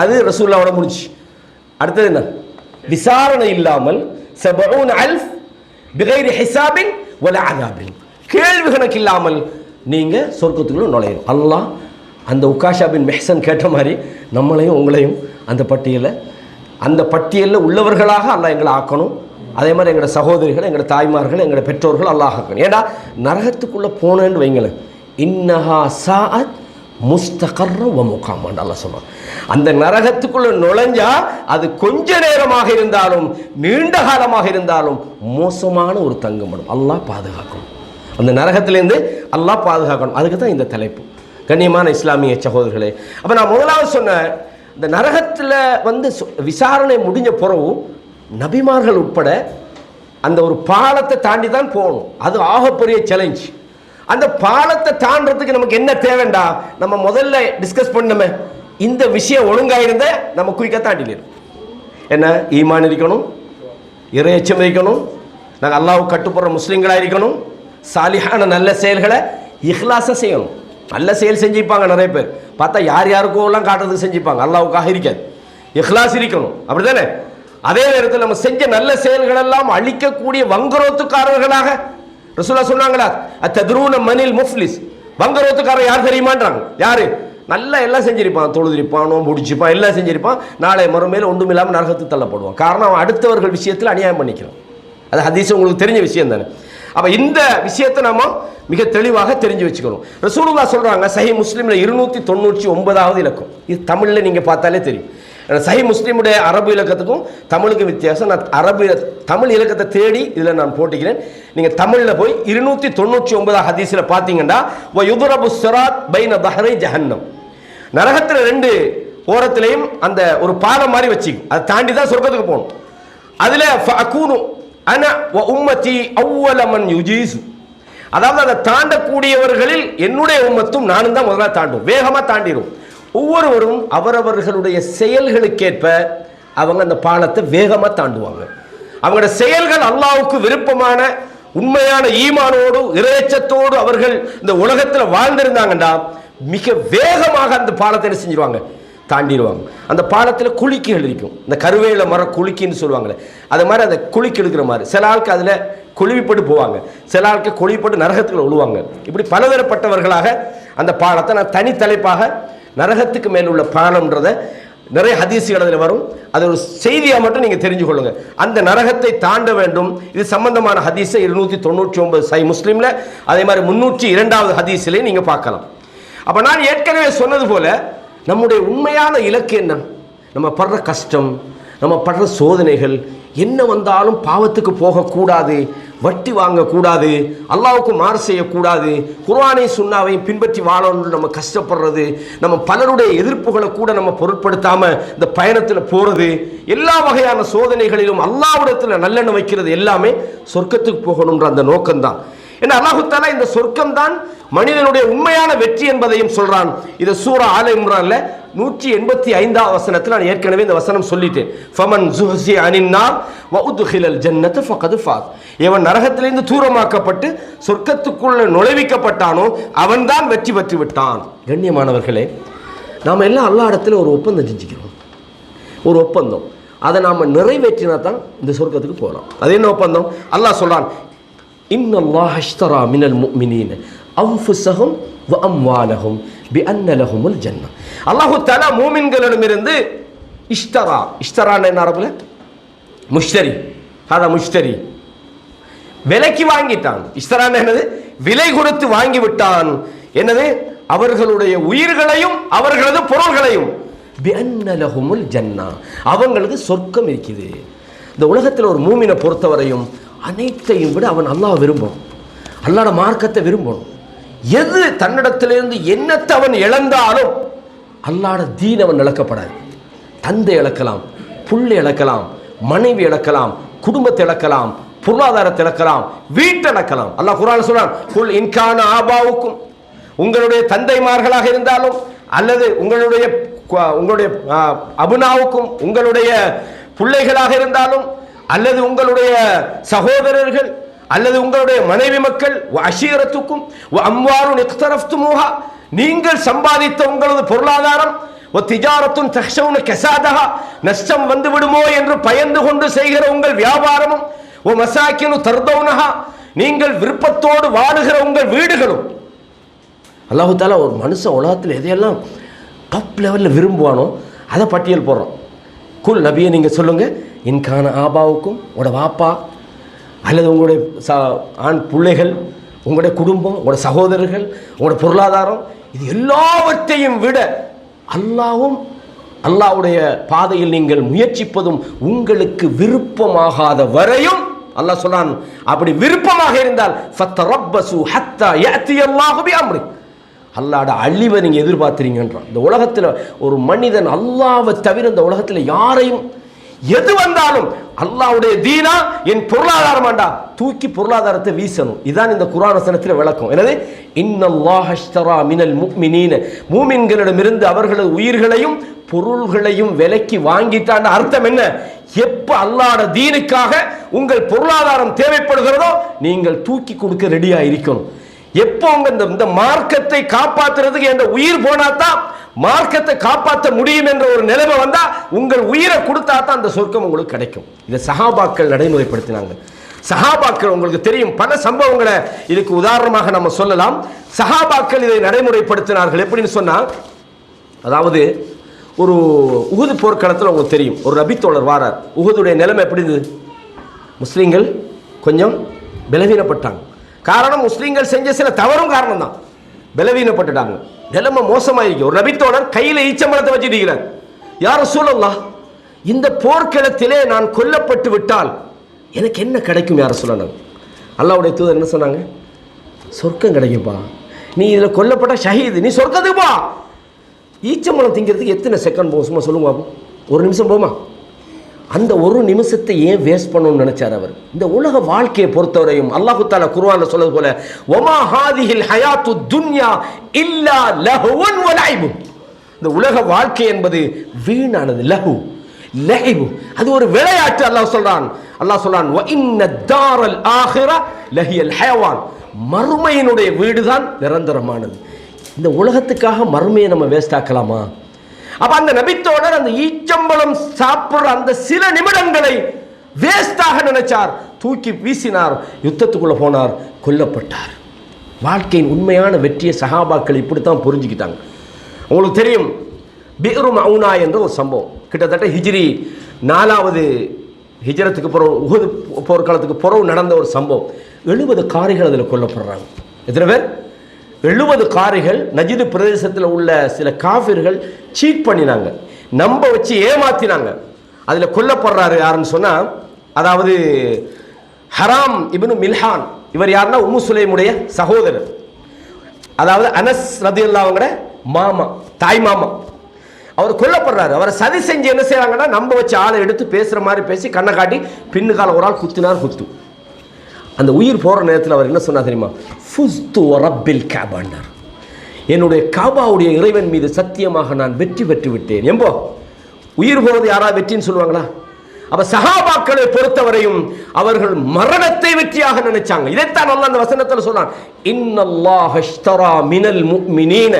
அது ரசூலுல்லாஹோட முடிச்சு. அடுத்தது என்ன? விசாரணை இல்லாமல் 70,000 பிகைரி ஹிசாபின் வலா அதாபின், கேள்வி கணக்கு இல்லாமல் நீங்க சொர்க்கத்துக்குள்ள நுழையணும். அல்லாஹ் அந்த உக்காஷா பின் மெஹ்சன் கேட்ட மாதிரி நம்மளையும் உங்களையும் அந்த பட்டியலில் உள்ளவர்களாக அல்லாஹ் எங்களை ஆக்கணும். அதே மாதிரி எங்களோட சகோதரிகள், எங்களோட தாய்மார்கள், எங்களோட பெற்றோர்கள் அல்லாஹ் ஆக்கணும். ஏன்னா நரகத்துக்குள்ள போனேன்னு வைங்களேன், இன்னஹா சாஅத் முஸ்தகர்ர வ முகாமன் அல்லாஹ் சொன்னான். அந்த நரகத்துக்குள்ள நுழைஞ்சா அது கொஞ்ச நேரமாக இருந்தாலும் நீண்ட காலமாக இருந்தாலும் மோசமான ஒரு தங்குமிடம். அல்லாஹ் பாதுகாக்கணும், அந்த நரகத்திலேருந்து அல்லாஹ் பாதுகாக்கணும். அதுக்கு தான் இந்த தலைப்பு. கண்ணியமான இஸ்லாமிய சகோதரர்களே, அப்போ நான் முதலாவது சொன்ன இந்த நரகத்தில் விசாரணை முடிஞ்ச பிறகு நபிமார்கள் உட்பட அந்த ஒரு பாலத்தை தாண்டி தான் போகணும். அது ஆகப்பெரிய சேலஞ்ச். அந்த பாலத்தை தாண்டறதுக்கு நமக்கு என்ன தேவைண்டா, நம்ம முதல்ல டிஸ்கஸ் பண்ணமே, இந்த விஷயம் ஒழுங்காயிருந்த நம்ம குயிக்காக தாண்டிடும். என்ன, ஈமான் இருக்கணும், இறையச்சம் இருக்கணும், நாங்கள் அல்லாஹ்வுக்கு கட்டுப்படுற முஸ்லீம்களாக இருக்கணும், சாலிஹான நல்ல செயல்களை இஹ்லாஸாக செய்யணும். நல்ல செயல் செஞ்சுப்பாங்க நிறைய பேர், பார்த்தா யார் யாருக்கோ எல்லாம் காட்டுறதுக்கு செஞ்சுப்பாங்க, அல்லாஹ்வுக்காக இருக்காது. இஹ்லாஸ் இருக்கணும், அப்படி தானே? அதே நேரத்தில் நம்ம செஞ்ச நல்ல செயல்கள் எல்லாம் அழிக்கக்கூடிய வங்குரோத்துக்காரர்களாக ரசூலுல்லாஹ் சொன்னாங்களா, அத்தத்ரூன மனில் முஃப்லிஸ், வங்குரோத்துக்காரர் யார் தெரியுமான்றாங்க. யாரு? நல்லா எல்லாம் செஞ்சிருப்பான், தொழுதிருப்பான், நோன்பு முடிச்சிருப்பான், எல்லாம் செஞ்சிருப்பான், நாளை மறுமையில் ஒன்றும் இல்லாமல் நரகத்துக்கு தள்ளப்படுவான். காரணம், அவன் அடுத்தவர்கள் விஷயத்தில் அநியாயம் பண்ணிக்கிறான். அது ஹதீஸ் உங்களுக்கு தெரிஞ்ச விஷயம் தானே. அப்போ இந்த விஷயத்தை நம்ம மிக தெளிவாக தெரிஞ்சு வச்சுக்கணும். ரசூலுல்லாஹ் சொல்கிறாங்க, சஹீஹ் முஸ்லிமில் 299வது இலக்கம். இது தமிழில் நீங்கள் பார்த்தாலே தெரியும். சஹீஹ் முஸ்லிமுடைய அரபு இலக்கத்துக்கும் தமிழுக்கும் வித்தியாசம். நான் தமிழ் இலக்கத்தை தேடி இதில் நான் போட்டிக்கிறேன். நீங்கள் தமிழில் போய் 299 ஹதீஸில் பார்த்தீங்கன்னா, யுதுரபு சிராத் பைன தஹரை ஜஹன்னம், நரகத்தில் 2 ஓரத்திலையும் அந்த ஒரு பாலம் மாதிரி வச்சுக்கும், அதை தாண்டி தான் சொர்க்கத்துக்கு போகணும். அதில் ஃபஅகூனு அன வ உம்மதி அவ்வல மன் யுஜீசு, அதாவது அதை தாண்டக்கூடியவர்களில் என்னுடைய உம்மத்தும் நானும் தான் முதல்ல தாண்டும், வேகமாக தாண்டிடும். ஒவ்வொருவரும் அவரவர்களுடைய செயல்களுக்கேற்ப அவங்க அந்த பாலத்தை வேகமாக தாண்டுவாங்க. அவங்களோட செயல்கள் அல்லாஹ்வுக்கு விருப்பமான உண்மையான ஈமானோடு இறையச்சத்தோடு அவர்கள் இந்த உலகத்தில் வாழ்ந்திருந்தாங்கன்னா மிக வேகமாக அந்த பாலத்தை என்ன செஞ்சிருவாங்க, தாண்டிடுவாங்க. அந்த பாலத்தில் குளிக்கைகள் இருக்கும், இந்த கருவேல மர குளிக்கின்னு சொல்லுவாங்களே, அது மாதிரி அந்த குளிக்கு எடுக்கிற மாதிரி. சில ஆளுக்கு அதில் கொழுவிப்பட்டு போவாங்க, சில ஆளுக்கு கொழுவிப்பட்டு நரகத்தில் விழுவாங்க. இப்படி பலதரப்பட்டவர்களாக அந்த பாலத்தை நான் தனி தலைப்பாக நரகத்துக்கு மேல் உள்ள பாலம்ன்றத நிறைய ஹதீஸ்கள் அதில் வரும். அது ஒரு செய்தியாக மட்டும் நீங்கள் தெரிஞ்சு கொள்ளுங்க. அந்த நரகத்தை தாண்ட வேண்டும். இது சம்பந்தமான ஹதீஸை 299 சஹீஹ் முஸ்லிமில், அதே மாதிரி 302வது ஹதீஸிலே நீங்கள் பார்க்கலாம். அப்போ நான் ஏற்கனவே சொன்னது போல நம்முடைய உண்மையான இலக்கு என்ன? நம்ம படுற கஷ்டம், நம்ம படுற சோதனைகள் என்ன வந்தாலும் பாவத்துக்கு போகக்கூடாது, வட்டி வாங்கக்கூடாது, அல்லாஹ்வுக்கு மாறு செய்யக்கூடாது, குர்ஆனை சுன்னாவையும் பின்பற்றி வாழணும்னு நம்ம கஷ்டப்படுறது, நம்ம பலருடைய எதிர்ப்புகளை கூட நம்ம பொருட்படுத்தாமல் இந்த பயணத்தில் போகிறது, எல்லா வகையான சோதனைகளிலும் அல்லாஹ்விடத்தில் நல்லெண்ணம் வைக்கிறது எல்லாமே சொர்க்கத்துக்கு போகணுன்ற அந்த நோக்கம்தான். ஏன்னா அல்லாஹ் தஆலா இந்த சொர்க்கம் தான் மனிதனுடைய உண்மையான வெற்றி என்பதையும் சொல்றான். இது சூரா ஆல இம்ரான்ல 185வது வசனத்தில் நான் ஏற்கனவே இந்த வசனம் சொல்லிட்டேன். ஃபமன் ஜுஹ்ஸி அனின் நார் வ உத்கிலல் ஜன்னத ஃபகத் ஃபாஸ், எவன் நரகத்திலிருந்து தூரமாக்கப்பட்டு சொர்க்கத்துக்குள்ள நுழைவிக்கப்பட்டானோ அவன்தான் வெற்றி பெற்று விட்டான். கண்ணியமானவர்களே, நாம் எல்லாம் அல்லாஹ் இடத்துல ஒரு ஒப்பந்தம் செஞ்சுக்கிறோம், ஒரு ஒப்பந்தம். அதை நாம் நிறைவேற்றினா தான் இந்த சொர்க்கத்துக்கு போகலாம். அது என்ன ஒப்பந்தம்? அல்லாஹ் சொல்றான், இன்னல்லாஹ் அஷ்தரா மினல் முஃமினீன அன்ஃபுஸஹும் வ அம்வாலஹும் பிஅன்ன லஹுமுல் ஜன்னah. அல்லாஹ் தஆலா மூமின்களிடமிருந்து இஷ்தரான என்ன அரபுல? முஷ்தரி. ஹதா முஷ்தரி, விலைக்கு வாங்கிட்டான். இஷ்தரான என்னது? விலை கொடுத்து வாங்கி விட்டான். என்னது? அவர்களுடைய உயிர்களையும் அவர்களது பொருள்களையும். பிஅன்ன லஹுமுல் ஜன்னah, அவங்களுக்கு சொர்க்கம் இருக்குது. இந்த உலகத்தில் ஒரு மூமினை பொறுத்தவரையும் அனைத்தையும் விட அவன் அல்லாஹ் விரும்பணும், அல்லாஹ்வோட மார்க்கத்தை விரும்பணும். எது தன்னிடத்திலிருந்து என்னத்தை அவன் இழந்தாலும் அல்லாஹ்வோட தீன் அவன் இழக்கப்படாது. தந்தை இழக்கலாம், புள்ளை இழக்கலாம், மனைவி இழக்கலாம், குடும்பத்தை இழக்கலாம், பொருளாதாரத்தை இழக்கலாம், வீட்டை இழக்கலாம். அல்லாஹ் குர்ஆன்ல சொல்றான், குல் இன்கான ஆபாவுக்கும், உங்களுடைய தந்தைமார்களாக இருந்தாலும் அல்லது உங்களுடைய அபுனாவுக்கும், உங்களுடைய பிள்ளைகளாக இருந்தாலும் அல்லது உங்களுடைய சகோதரர்கள் அல்லது உங்களுடைய மனைவி மக்கள், அஷீரத்துக்கும் அம்வாருன் இக்தரஃப்துமூஹா, நீங்கள் சம்பாதித்த உங்களது பொருளாதாரம், திஜாரத்துன் தக்ஷவுன கஸாதஹா, நஷ்டம் வந்து விடுமோ என்று பயந்து கொண்டு செய்கிற உங்கள் வியாபாரமும், மசாக்கினு தர்தௌனஹா, நீங்கள் விருப்பத்தோடு வாழுகிற உங்கள் வீடுகளும். அல்லாஹ் தஆலா ஒரு மனுஷன் உலகத்தில் எதையெல்லாம் டாப் லெவலில் விரும்புவானோ அதை பட்டியல் போடுறோம். குல் நபியை நீங்கள் சொல்லுங்கள், இன்கான ஆபாவுக்கும், உங்களோட வாப்பா அல்லது உங்களுடைய ஆண் பிள்ளைகள், உங்களுடைய குடும்பம், உங்களோட சகோதரர்கள், உங்களோட பொருளாதாரம், இது எல்லாவற்றையும் விட அல்லாஹ்வுடைய பாதையில் நீங்கள் முயற்சிப்பதும் உங்களுக்கு விருப்பமாகாத வரையும் அல்லாஹ் சொல்றான், அப்படி விருப்பமாக இருந்தால் ஃபத்தரப்பசு ஹத்தா யஅதி அல்லாஹு பிஅம்ரி, அல்லாஹ்ட அழிவை நீங்க எதிர்பார்க்கிறீங்கன்றான். இந்த உலகத்தில் ஒரு மனிதன் அல்லாஹ்வை தவிர இந்த உலகத்தில் யாரையும் எது வந்தாலும் அல்லாஹ்வுடைய தீனா என் பொருளாதாரமாண்டா தூக்கி பொருளாதாரத்தை வீசணும். இதான் இந்த குர்ஆன் வசனத்தில் விளக்கம். எனவே இன்னல்லாஹ அஷ்தரா மினல் முஃமினீன, மூமின்களிடமிருந்து அவர்களது உயிர்களையும் பொருள்களையும் விலைக்கு வாங்கிட்டான். அர்த்தம் என்ன? எப்ப அல்லாஹ்வுடைய தீனுக்காக உங்கள் பொருளாதாரம் தேவைப்படுகிறதோ நீங்கள் தூக்கி கொடுக்க ரெடியா இருக்கணும். எப்போ உங்க இந்த மார்க்கத்தை காப்பாற்றுறதுக்கு என்ற உயிர் போனாதான் மார்க்கத்தை காப்பாற்ற முடியும் என்ற ஒரு நிலைமை வந்தா உங்கள் உயிரை கொடுத்தா தான் அந்த சொர்க்கம் உங்களுக்கு கிடைக்கும். இதை சஹாபாக்கள் நடைமுறைப்படுத்தினாங்க. சஹாபாக்கள் உங்களுக்கு தெரியும், பல சம்பவங்களை இதுக்கு உதாரணமாக நம்ம சொல்லலாம். சஹாபாக்கள் இதை நடைமுறைப்படுத்தினார்கள். எப்படின்னு சொன்னா, அதாவது ஒரு உஹது போர்க்களத்தில் உங்களுக்கு தெரியும், ஒரு நபித்தோழர் வாரார். உஹதுடைய நிலைமை எப்படி இருந்தது? முஸ்லீம்கள் கொஞ்சம் பலவீனப்பட்டாங்க. காரணம் முஸ்லீம்கள் செஞ்ச சில தவறும் காரணம் தான், பலவீனப்பட்டுட்டாங்க. நிலைமை மோசமாயிருக்கு. ஒரு நபித்தோழர் கையில் ஈச்சம்பழத்தை வச்சுட்டு, யா ரசூலல்லாஹ், இந்த போர்க்களத்திலே நான் கொல்லப்பட்டு விட்டால் எனக்கு என்ன கிடைக்கும் யா ரசூலல்லாஹ்? அல்லாஹ்வுடைய தூதர் என்ன சொன்னாங்க? சொர்க்கம் கிடைக்கும்பா, நீ இதில் கொல்லப்பட்ட ஷஹீது, நீ சொர்க்கத்துக்கு போ. ஈச்சம்பழம் திங்கிறதுக்கு எத்தனை செகண்ட் போகும்? சும்மா சொல்லுங்க, ஒரு நிமிஷம் போமா? அந்த ஒரு நிமிஷத்தை ஏன் வேஸ்ட் பண்ணணும்னு நினைச்சார் அவர்? இந்த உலக வாழ்க்கையை பொறுத்தவரையும் அல்லாஹு தஆலா குர்ஆன்ல சொல்றது போல, வமா ஹாதிஹில் ஹயாத்து துன்யா இல்லா லஹுவன் வ லைபு, இந்த உலக வாழ்க்கை என்பது வீணானது. லஹு லைபு, அது ஒரு விளையாட்டு. அல்லாஹ் சொல்றான் வ இன்ன தாரல் ஆகிரா லஹியல் ஹயவான், மறுமையினுடைய வீடுதான் நிரந்தரமானது. இந்த உலகத்துக்காக மறுமையை நம்ம வேஸ்ட் ஆக்கலாமா? அப்ப அந்த நபித்தோடர் அந்த ஈச்சம்பழம் சாப்பிடுற அந்த சில நிமிடங்களை வேஸ்டாக நினைச்சார், தூக்கி வீசினார், யுத்தத்துக்குள்ள போனார், கொல்லப்பட்டார். வாழ்க்கையின் உண்மையான வெற்றியை சஹாபாக்கள் இப்படித்தான் புரிஞ்சுக்கிட்டாங்க. உங்களுக்கு தெரியும், பிஅ்ரு மவுனா என்ற ஒரு சம்பவம், கிட்டத்தட்ட ஹிஜ்ரி 4வது ஹிஜ்ரத்துக்கு பிறகு உஹது போர்க்காலத்துக்கு பிறகு நடந்த ஒரு சம்பவம். 70 காரிகள் அதில் கொல்லப்படுறாங்க. எத்தனை பேர்? 70 காரிகள். நஜிது பிரதேசத்தில் உள்ள சில காஃபிர்கள் சீட் பண்ணினாங்க, நம்ப வச்சு ஏமாத்தினாங்க. அதில் கொல்லப்படுறாரு யாருன்னு சொன்னால், அதாவது ஹராம் இப்னு மில்ஹான். இவர் யாருன்னா உம்மு சுலைமுடைய சகோதரர், அதாவது அனஸ் ரலியல்லாஹு அன்ஹுவோட மாமா, தாய் மாமா. அவர் கொல்லப்படுறாரு. அவரை சதி செஞ்சு என்ன செய்யறாங்கன்னா, நம்ப வச்சு ஆளை எடுத்து பேசுகிற மாதிரி பேசி கண்ணை காட்டி பின்னுக்கால ஒரு ஆள் குத்தினார். குத்து அந்த உயிர் போகிற நேரத்தில் அவர் என்ன சொன்னார் தெரியுமா? ஃபுஸ்து ரப்பில் கஅபாண்டார், என்னுடைய காபாவுடைய இறைவன் மீது சத்தியமாக நான் வெற்றி பெற்று விட்டேன். எம்போ உயிர் போவது யாராவது வெற்றின்னு சொல்லுவாங்களா? அப்ப சஹாபாக்களை பொறுத்தவரையும் அவர்கள் மரணத்தை வெற்றியாக நினைச்சாங்க. இதைத்தான் அல்லாஹ் அந்த வசனத்தில் சொன்னான், இன்னல்லாஹ அஷ்தரா மினல் முஃமினீன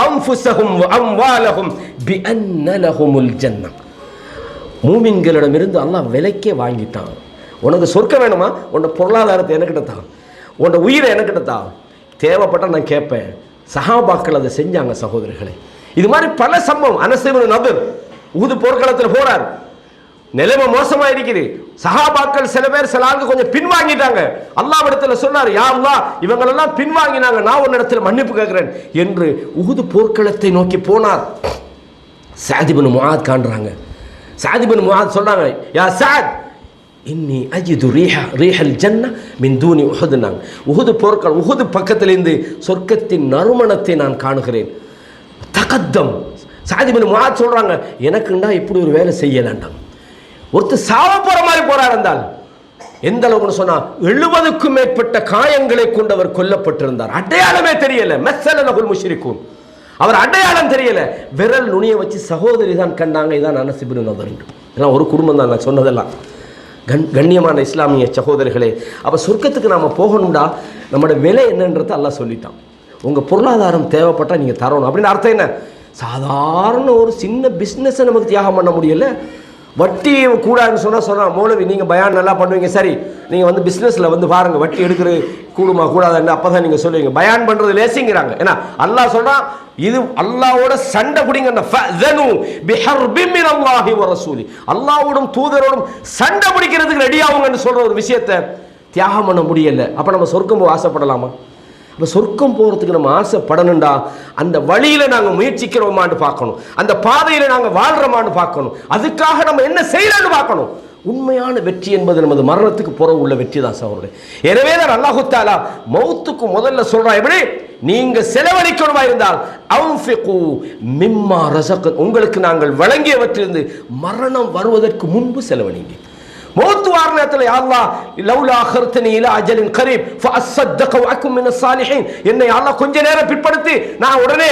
அன்ஃபுஸஹும் வ அம்வாலஹும் பிஅன்ன லஹுமுல் ஜன்னah, மூமின்களிடமிருந்து அல்லாஹ் விலைக்கே வாங்கிட்டான். உனக்கு சொர்க்கம் வேணுமா? உன்னோட பொருளாதாரத்தை எனக்கிட்ட தான், உன்னோட உயிரை எனக்கிட்ட தான், தேவைப்பட்டால் நான் கேட்பேன். சஹாபாக்கள் அதை செஞ்சாங்க சகோதரர்களே. இது மாதிரி பல சம்பவம். அனஸ் இப்னு நதர் உஹது போர்க்களத்தில் போறார், நிலைமை மோசமா இருக்குது. சஹாபாக்கள் சில பேர் சில ஆளுக்கு கொஞ்சம் பின்வாங்கிட்டாங்க. அல்லாஹ் இடத்துல சொன்னார், யா அல்லாஹ், இவங்களெல்லாம் பின்வாங்கினாங்க, நான் ஒரு இடத்துல மன்னிப்பு கேட்கிறேன் என்று உஹது போர்க்களத்தை நோக்கி போனார். சஅத் இப்னு முஆத் காண்றாங்க. சஅத் இப்னு முஆத் சொல்றாங்க, யா சஅத், இன்னி அஜிது ரீஹல் ஜன்னah மின் தூனி உஹதுனாங்க. உஹது போர்க்களம், உஹது பக்கத்திலிருந்து சொர்க்கத்தின் நறுமணத்தை நான் காணுகிறேன். தகத்தம். சஅத் இப்னு முஆத் சொல்றாங்க, எனக்குண்டா இப்படி ஒரு வேலை செய்யலாண்டாம். ஒருத்தர் சாவ போற மாதிரி போறார். இருந்தால் எந்த அளவுக்கு சொன்னா, 70க்கும் மேற்பட்ட காயங்களை கொண்டு அவர் கொல்லப்பட்டிருந்தார். அடையாளமே தெரியல. மஸ்ஸலனகுல் முஷ்ரிகூன், அவர் அடையாளம் தெரியல. விரல் நுனியை வச்சு சகோதரி தான் கண்டாங்க. இதான் அனஸ் இப்னு நதர். இதெல்லாம் ஒரு குடும்பம் தான் நான் சொன்னதெல்லாம். கண்ணியமான இஸ்லாமிய சகோதரர்களே, அப்போ சொர்க்கத்துக்கு நாம் போகணும்டா நம்மளோட விலை என்னன்றதை அல்லாஹ் சொல்லிட்டான். உங்கள் பொருளாதாரம் தேவைப்பட்டால் நீங்கள் தரணும் அப்படின்னு அர்த்தம் என்ன? சாதாரண ஒரு சின்ன பிஸ்னஸை நமக்கு தியாகம் பண்ண முடியல. வட்டி கூடாதுன்னு சொன்னால் மௌலவி நீங்கள் பயான் நல்லா பண்ணுவீங்க, சரி நீங்கள் வந்து பிஸ்னஸில் வந்து பாருங்கள், வட்டி எடுக்கிறது கூடுமா கூடாதுன்னு அப்போ தான் நீங்கள் சொல்லுவீங்க. பயான் பண்ணுறது லேசிங்கிறாங்க. ஏன்னா அல்லாஹ் சொல்கிறான், இது அல்லாஹ்வோட சண்டை பிடிங்க, அல்லாஹ்வோடும் தூதரோடும் சண்டை பிடிக்கிறதுக்கு ரெடி ஆகுங்கன்னு சொல்கிற ஒரு விஷயத்தை தியாகம் பண்ண முடியல. அப்போ நம்ம சொர்க்கம் ஆசைப்படலாமா? இப்போ சொர்க்கம் போகிறதுக்கு நம்ம ஆசைப்படணும்டா அந்த வழியில் நாங்கள் முயற்சிக்கிறோமான்னு பார்க்கணும், அந்த பாதையில் நாங்கள் வாழ்கிறோமான்னு பார்க்கணும், அதுக்காக நம்ம என்ன செய்யலான்னு பார்க்கணும். உண்மையான வெற்றி என்பது நமது மரணத்துக்கு புறவு உள்ள வெற்றி தான் சகோதரர்களே. எனவே தான் அல்லாஹு தஆலா மௌத்துக்கு முதல்ல சொல்றான், எப்படி நீங்க செலவழிக்கணுமா இருந்தால் அன்ஃபிகு மிம்மா ரஸக, உங்களுக்கு நாங்கள் வழங்கியவற்றிலிருந்து மரணம் வருவதற்கு முன்பு செலவழிங்க. மௌத்து வார நேரத்தில் யா அல்லாஹ் லவ்லா அഖர்தனி இலா அஜலின் கரீப் ஃபஅஸ்ஸதக வஅகும் மினஸ் சாலிஹீன், என்னை அல்லாஹ் கொஞ்ச நேரம் பிற்படுத்தி நான் உடனே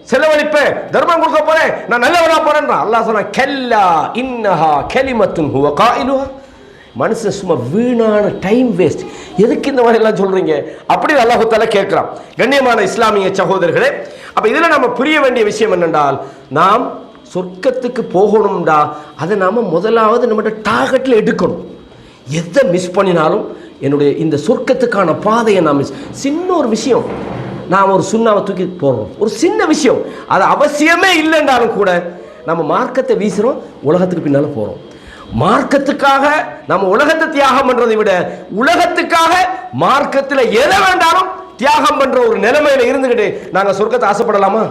செலவழிப்பேன், தர்மம் கொடுக்க போறேன், நான் நல்லவனா போறேன். அல்லாஹ் சொன்னா கல்லா இன்னஹா கலிமத்துன் ஹுவ காயிலுஹா, மனுஷன் சும்மா வீணான டைம் வேஸ்ட், எதுக்கு இந்த மாதிரி எல்லாம் சொல்றீங்க அப்படி அல்லாஹ் தஆலா கேட்கிறான். கண்ணியமான இஸ்லாமிய சகோதரர்களே, அப்ப இதுல நம்ம புரிய வேண்டிய விஷயம் என்னென்றால், நாம் சொர்க்கத்துக்கு போகணும்டா அதை நாம முதலாவது நம்மகிட்ட டார்கெட்ல எடுக்கணும். எதை மிஸ் பண்ணினாலும் என்னுடைய இந்த சொர்க்கத்துக்கான பாதையை நான் சின்ன ஒரு விஷயம், நாம் ஒரு சுண்ணாவை தூக்கி போடுறோம், ஒரு சின்ன விஷயம், அது அவசியமே இல்லைன்றாலும் கூட நம்ம மார்க்கத்தை வீசுறோம், உலகத்துக்கு பின்னால போறோம். மார்க்கத்துக்காக நம்ம உலகத்தை தியாகம் பண்றதை விட உலகத்துக்காக மார்க்கத்தில் எதை வேண்டாலும் தியாகம் பண்ற ஒரு நிலைமையில இருந்துகிட்டு நாங்க சொர்க்கத்தை ஆசைப்படலாமா?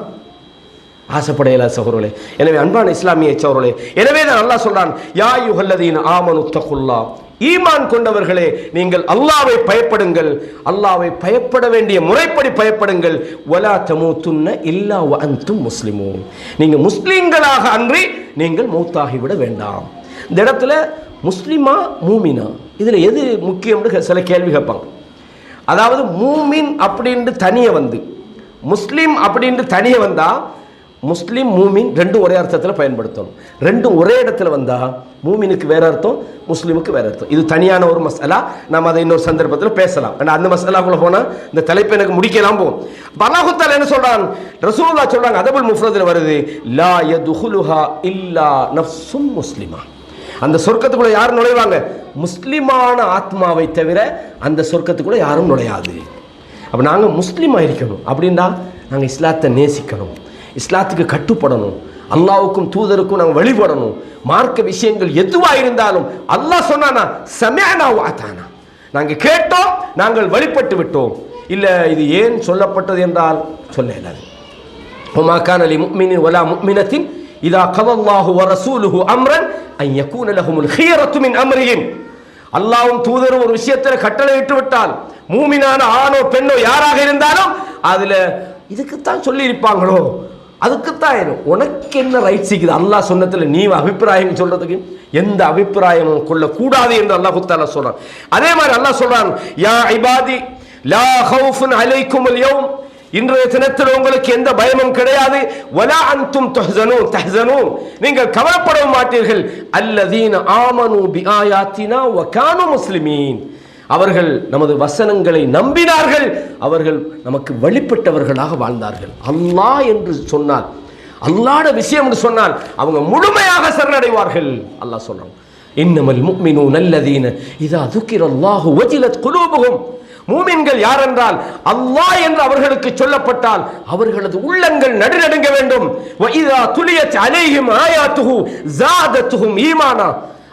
ஆசைப்படையல சகோதரர்களே. எனவே அன்பான இஸ்லாமிய சகோதரர்களே, எனவே தான் அல்லாஹ் சொல்றான், யா அய்யுஹல்லதீன ஆமனு தகுல்லாஹ், ஈமான் கொண்டவர்களே நீங்கள் அல்லாஹ்வை பயப்படுங்கள், அல்லாஹ்வை பயப்பட வேண்டிய முறைப்படி பயப்படுங்கள். வலா தமூதுன்ன இல்லா வ அன்தும் முஸ்லிமூன், நீங்க முஸ்லிம்களாக அன்றி நீங்கள் மௌத்தாகிவிட வேண்டாம். இந்த இடத்துல முஸ்லிமா மூமினா இதுல எது முக்கியம்னு சில கேள்வி கேட்பாங்க. அதாவது மூமின் அப்படின்ட்டு தனியே வந்து முஸ்லிம் அப்படின்ட்டு தனியே வந்தா முஸ்லிம் மூமின் ரெண்டும் ஒரே அர்த்தத்தில் பயன்படுத்தணும். ரெண்டும் ஒரே இடத்துல வந்தா மூமினுக்கு வேற அர்த்தம், முஸ்லிமுக்கு வேற அர்த்தம். இது தனியான ஒரு மசாலா, நம்ம அதை இன்னொரு சந்தர்ப்பத்தில் பேசலாம். அந்த மசாலாக்குள்ள போனா இந்த தலைப்பு எனக்கு முடிக்கலாம் போகும். அல்லாஹ் தஆலா என்ன சொல்றான், ரசூலுல்லாஹ் சொல்றாங்க, அதபுல் முஃப்ரத்ல வருது, லா யதுஹுலுஹா இல்லா நஃப்சும் முஸ்லிமா, அந்த சொர்க்கத்துக்குள்ள யாரும் நுழைவாங்க, முஸ்லிமான ஆத்மாவை தவிர அந்த சொர்க்கத்துக்குள்ள யாரும் நுழையாது. அப்ப நாங்க முஸ்லிமா இருக்கணும் அப்படின்னா நாங்க இஸ்லாத்தை நேசிக்கணும், இஸ்லாத்துக்கு கட்டுப்படணும், அல்லாஹ்வுக்கும் தூதருக்கும் நாங்கள் வழிபடணும். மார்க்க விஷயங்கள் எதுவா இருந்தாலும் அல்லாஹ் சொன்னானா சமிஅனா வ அதானா, நாங்கள் கேட்டோம் நாங்கள் வழிபட்டு விட்டோம். இல்ல இது ஏன் சொல்லப்பட்டது என்றால் சொல்ல இயலாது. வமா கான லிமுஃமினின் வலா முஃமினத்தின் இதா கதல்லாஹு வ ரசூலுஹு அம்ரன் அன் யகூன லஹுமுல் ஹியரத்து மின் அம்ரிஹிம், அல்லாஹ்வும் தூதரும் ஒரு விஷயத்தில் கட்டளையிட்டு விட்டால் மூமினான ஆணோ பெண்ணோ யாராக இருந்தாலும் அதுல இதுக்குத்தான் சொல்லி இருப்பாங்களோ, அதுக்குத்தான் உனக்கு என்ன ரைட் சிக்குது அல்லாஹ் சொன்னதுல நீ அபிப்பிராயம் சொல்றதுக்கு எந்த அபிப்பிராயமும் கொள்ள கூடாது என்று அல்லாஹ் தஆலா சொல்றான். அதே மாதிரி அல்லாஹ் சொல்றான், யா இபாதி லா ஹவுஃபுன் அலைக்குமுல் யௌம், இன்றைய தினத்தில் உங்களுக்கு எந்த பயமும் கிடையாது. வலா அன்தும் தஹ்ஸனூன், நீங்கள் கவலைப்படவும் மாட்டீர்கள். அல்லதீன ஆமனு பிஆயாத்தினா வ கானூ முஸ்லிமீன், அவர்கள் நமது வசனங்களை நம்பினார்கள், அவர்கள் நமக்கு வழிபட்டவர்களாக வாழ்ந்தார்கள். அல்லாஹ் என்று சொன்னால், அல்லாஹ்வுடைய விஷயம் என்று சொன்னால் அவங்க முழுமையாக சரணடைவார்கள். அல்லாஹ் சொல்றான், இன்னமல் முஃமினூன அல்லதீன இதா ذுகிரல்லாஹு வஜிலத் குலூபுஹும், மூமின்கள் யார் என்றால் அல்லாஹ் என்று அவர்களுக்கு சொல்லப்பட்டால் அவர்களது உள்ளங்கள் நடுநடுங்க வேண்டும். வ இதா துலியத் அலைஹிம் ஆயாத்துஹு ஸாதத்துஹும் ஈமானா,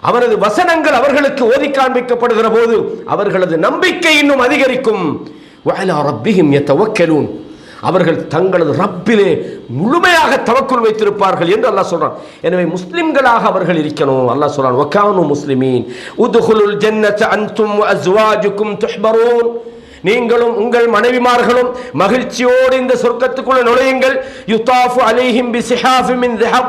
அவரது வசனங்கள் அவர்களுக்கு ஓதி காண்பிக்கப்படுகிற போது அவர்களது நம்பிக்கை இன்னும் அதிகரிக்கும். வஅலா ரப்பிஹிம் யதவக்கலூன், அவர்கள் தங்களது ரப்பிலே முழுமையாக தவக்குல் வைத்திருப்பார்கள் என்று அல்லாஹ் சொல்றான். எனவே முஸ்லிம்களாக அவர்கள் இருக்கணும். அல்லாஹ் சொல்றான், வகானு முஸ்லிமீன் உத்குலுல் ஜன்னத அன்தும் வ அஸ்வாஜுக்கும் துஹ்பரூன், நீங்களும் உங்கள் மனைவிமார்களும் மகிழ்ச்சியோடு இந்த சொர்க்கத்துக்குள்ள நுழையுங்கள். யுதாஃபு அலைஹிம் பிஸிஹாஃபி மின் ذهب,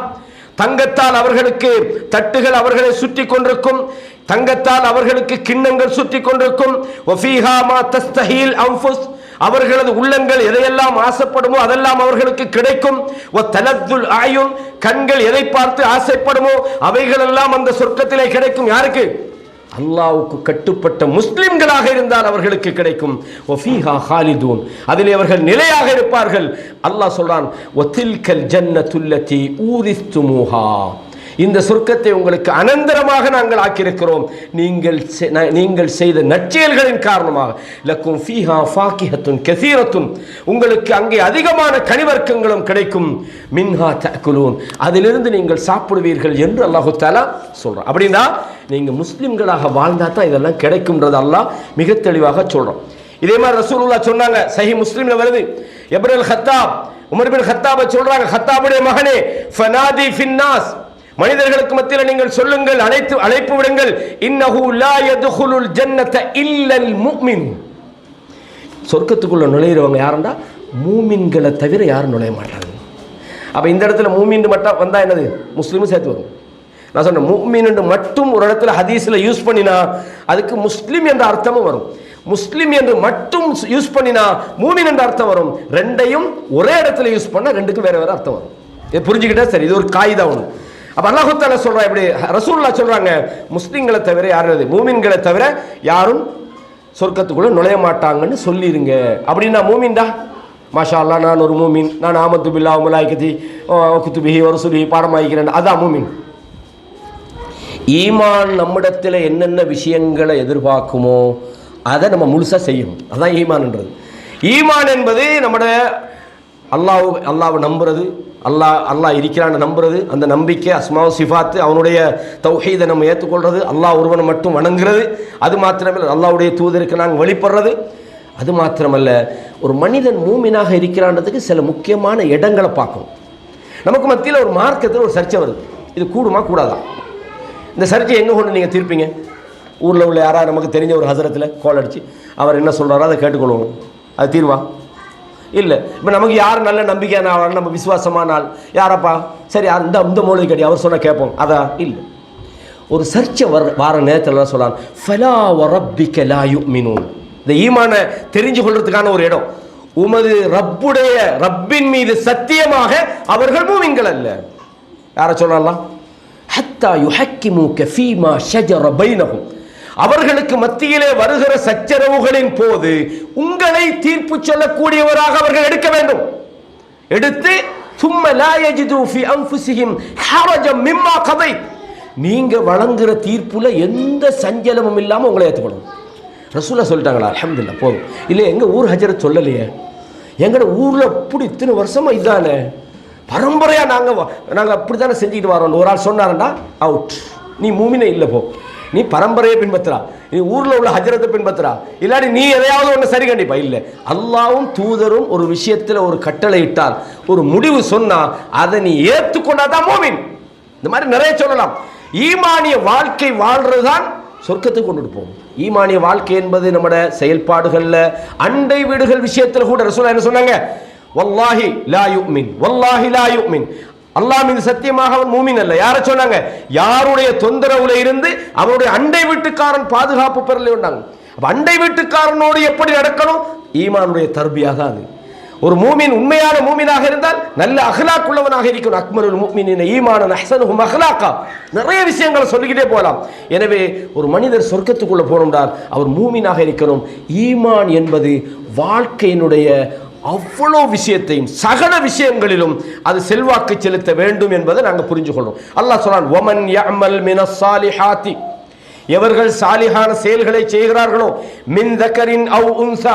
தங்கத்தால் அவர்களுக்கு தட்டுகள் அவர்களை சுற்றி கொண்டிருக்கும், தங்கத்தால் அவர்களுக்கு கிண்ணங்கள் சுற்றி கொண்டிருக்கும். வஃபீஹா மா தஸ்தஹீல் அன்ஃபுஸ், அவர்களது உள்ளங்கள் எதையெல்லாம் ஆசைப்படுமோ அதெல்லாம் அவர்களுக்கு கிடைக்கும். வதலத்துல் அயுன், கண்கள் எதை பார்த்து ஆசைப்படுமோ அவைகளெல்லாம் அந்த சொர்க்கத்திலே கிடைக்கும். யாருக்கு? அல்லாஹ்வுக்கு கட்டுப்பட்ட முஸ்லிம்களாக இருந்தால் அவர்களுக்கு கிடைக்கும். வஃபீஹா ஹாலிதூன், அதிலே அவர்கள் நிலையாக இருப்பார்கள். அல்லாஹ் சொல்றான், வதில்கல் ஜன்னத்துல்லதி ஊரிஸ்துமூஹா, இந்த சொர்க்கத்தை உங்களுக்கு அனந்தரமாக நாங்கள் ஆக்கியிருக்கிறோம் நீங்கள் செய்த நற்செயல்களின் காரணமாக. லக்கும் ஃபீஹா ஃபாகிஹத்துன் கஸீரத்துன், உங்களுக்கு அங்கே அதிகமான கனிவர்க்கங்களும் கிடைக்கும். மின்ஹா தஅகுலூன், அதிலிருந்து நீங்கள் சாப்பிடுவீர்கள் என்று அல்லாஹ் தஆலா சொல்றான். அப்படின்னா நீங்க முஸ்லிம்களாக வாழ்ந்தா தான் இதெல்லாம் கிடைக்கும்ன்றது அல்லாஹ் மிக தெளிவாக சொல்றான். இதே மாதிரி ரசூலுல்லாஹ் சொன்னாங்க, சஹீஹ் முஸ்லிம்ல வருது, இப்னுல் கத்தாப் உமர் பின் கத்தாபை சொல்றாங்க, கத்தாபுடைய மகனே, ஃபனாதி ஃபின்னாஸ், மனிதர்களுக்கு மத்தியில் நீங்கள் சொல்லுங்கள், அழைப்பு விடுங்கள், இன்னஹு லா யதுகுலுல் ஜன்னத இல்லல் முஃமின், சொர்க்கத்துக்குள்ள நுழையிறவங்க யாருன்னா மூமின்களை தவிர யாரும் நுழைய மாட்டாங்க. அப்போ இந்த இடத்துல மூமின் மட்டும் வந்தால் என்னது, முஸ்லீமும் சேர்த்து வரும். நான் சொன்னேன் முஃமின் மட்டும் ஒரு இடத்துல ஹதீஸில் யூஸ் பண்ணினா அதுக்கு முஸ்லீம் என்ற அர்த்தமும் வரும், முஸ்லீம் என்று மட்டும் யூஸ் பண்ணினா மூமின் என்ற அர்த்தம் வரும். ரெண்டையும் ஒரே இடத்துல யூஸ் பண்ணால் ரெண்டுக்கும் வேற வேற அர்த்தம் வரும். இதை புரிஞ்சுக்கிட்டா சரி, இது ஒரு காயிதா ஒன்று. அப்போ அல்லாஹ் தஆலா சொல்கிறா, இப்படி ரசூலுல்லாஹ் சொல்கிறாங்க, முஸ்லீம்களை தவிர யாரும் மூமின்களை தவிர யாரும் சொர்க்கத்துக்குள்ளே நுழைய மாட்டாங்கன்னு சொல்லிடுங்க. அப்படின்னா மூமின்டா, மாஷா அல்லா நான் ஒரு மூமின், நான் ஆமத்து பில்லா மலாய்கதி குத்துபிஹி வரசுலிஹி பாடமாக்கிறேன், அதான் மூமின். ஈமான் நம்மிடத்தில் என்னென்ன விஷயங்களை எதிர்பார்க்குமோ அதை நம்ம முழுசாக செய்யணும், அதுதான் ஈமான்ன்றது. ஈமான் என்பது நம்முடைய அல்லாவை நம்புறது, அல்லாஹ் இருக்கிறான்னு நம்புறது, அந்த நம்பிக்கை, அஸ்மா சிஃபாத்து, அவனுடைய தௌஹீதை நம்ம ஏற்றுக்கொள்வது, அல்லாஹ் ஒருவனை மட்டும் வணங்குறது, அது மாத்திரமல்ல அல்லாஹ்வுடைய தூதருக்கு நாங்கள் வழிபடுறது. அது மாத்திரமல்ல, ஒரு மனிதன் மூமினாக இருக்கிறான்றதுக்கு சில முக்கியமான இடங்களை பார்க்கணும். நமக்கு மத்தியில் ஒரு மார்க்கத்தில் ஒரு சர்ச்சை வருது, இது கூடுமா கூடாதா? இந்த சர்ச்சை எங்கே கொண்டு நீங்கள் தீர்ப்பீங்க? ஊரில் உள்ள யாராவது நமக்கு தெரிஞ்ச ஒரு ஹசரத்தில் கோல் அடித்து அவர் என்ன சொல்கிறாரோ அதை கேட்டுக்கொள்வோம், அது தீர்வா? இல்லை. இப்போ நமக்கு யார் நல்ல நம்பிக்கையான ஆள், நம்ம விசுவாசமான ஆள் யாரப்பா, சரி இந்த மொழி கடி அவர் சொன்ன கேட்போம், அதான் இல்லை. ஒரு சர்ச்சை வார நேரத்தில் சொல்லலாம், ஃபலா வரப்பிக்க லா யுமினூன், இந்த ஈமானை தெரிஞ்சு கொள்றதுக்கான ஒரு இடம். உமது ரப்பின் மீது சத்தியமாக அவர்கள் மூமின்கள் அல்ல. யாரை சொல்லலாம்? ஹத்தா யுஹக்கிமுக ஃபீமா ஷஜர பைனஹும், அவர்களுக்கு மத்தியிலே வருகிற சச்சரவுகளின் போது உங்களை தீர்ப்பு சொல்லக்கூடியவராக அவர்கள் எடுக்க வேண்டும். எடுத்து ثم لا يجدوا في انفسهم حرجا مما قضيت, நீங்க வழங்குற தீர்ப்புல எந்த சஞ்சலமும் இல்லாம உங்களை ஏற்றுக்கணும். ரசூலுல்லாஹ் சொல்லிட்டாங்களா? அல்ஹம்துலில்லாஹ், போதும். இல்லை எங்க ஊர் ஹஜரத் சொல்லலையே, எங்கட ஊர்ல இப்படி இத்தனை வருஷமா இதானே பரம்பரையா நாங்கள் அப்படி தானே செஞ்சுக்கிட்டு வரோம். ஒரு ஆள் சொன்னாருன்னா அவுட், நீ மூமினே இல்லை, போ, நீ பரம்பரையை பின்பற்றுறா, நீ ஊரில் உள்ள ஹஜரத்தை பின்பற்றுறா, இல்லாட்டி நீ எதையாவது ஒன்று சரி கண்டிப்பா இல்லை. அல்லாவும் தூதரும் ஒரு விஷயத்தில் ஒரு கட்டளை இட்டால், ஒரு முடிவு சொன்னால் அதை நீ ஏற்றுக்கொண்டாதான் மூமின். இந்த மாதிரி நிறைய சொல்லலாம். ஈமானிய வாழ்க்கை வாழ்றது தான் சொர்க்கத்துக்கு கொண்டுட்டு போகும். ஈமானிய வாழ்க்கை என்பது நம்முடைய செயல்பாடுகளில், அண்டை வீடுகள் விஷயத்தில் கூட ரசூலுல்லாஹ் என்ன சொன்னாங்க? வல்லாஹி லா யுமின், வல்லாஹி லா யுமின், அல்லாஹ் மீது சத்தியமாக அவன் மூமின் அல்ல. யாரை சொன்னாங்க? யாருடைய தொந்தரவுல இருந்து அவருடைய அண்டை வீட்டுக்காரன் பாதுகாப்பு பெறல சொன்னாங்க. அப்ப அண்டை வீட்டுக்காரனோடு எப்படி நடக்கணும்? ஈமானுடைய தர்பியா தான் அது. ஒரு மூமின் உண்மையான மூமினாக இருந்தால் நல்ல அஹ்லாக் உள்ளவனாக இருக்கணும். அக்மலுல் முஃமினீன ஈமானன் அஹ்ஸனுஹும் அஹ்லாகா, நிறைய விஷயங்களை சொல்லிக்கிட்டே போகலாம். எனவே ஒரு மனிதர் சொர்க்கத்துக்குள்ள போகணும்னால் அவர் மூமினாக இருக்கணும். ஈமான் என்பது வாழ்க்கையினுடைய அவ்வளோ விஷயத்தையும் சகல விஷயங்களிலும் அது செல்வாக்கு செலுத்த வேண்டும் என்பதை நாங்கள் புரிஞ்சு கொள்றோம். அல்லாஹ் சொல்றான், வமன் யஅமல் மினஸ் சாலிஹாத்தி, எவர்கள் சாலிஹான செயல்களை செய்கிறார்களோ, மின் தக்கரின் அவ் உன்சா,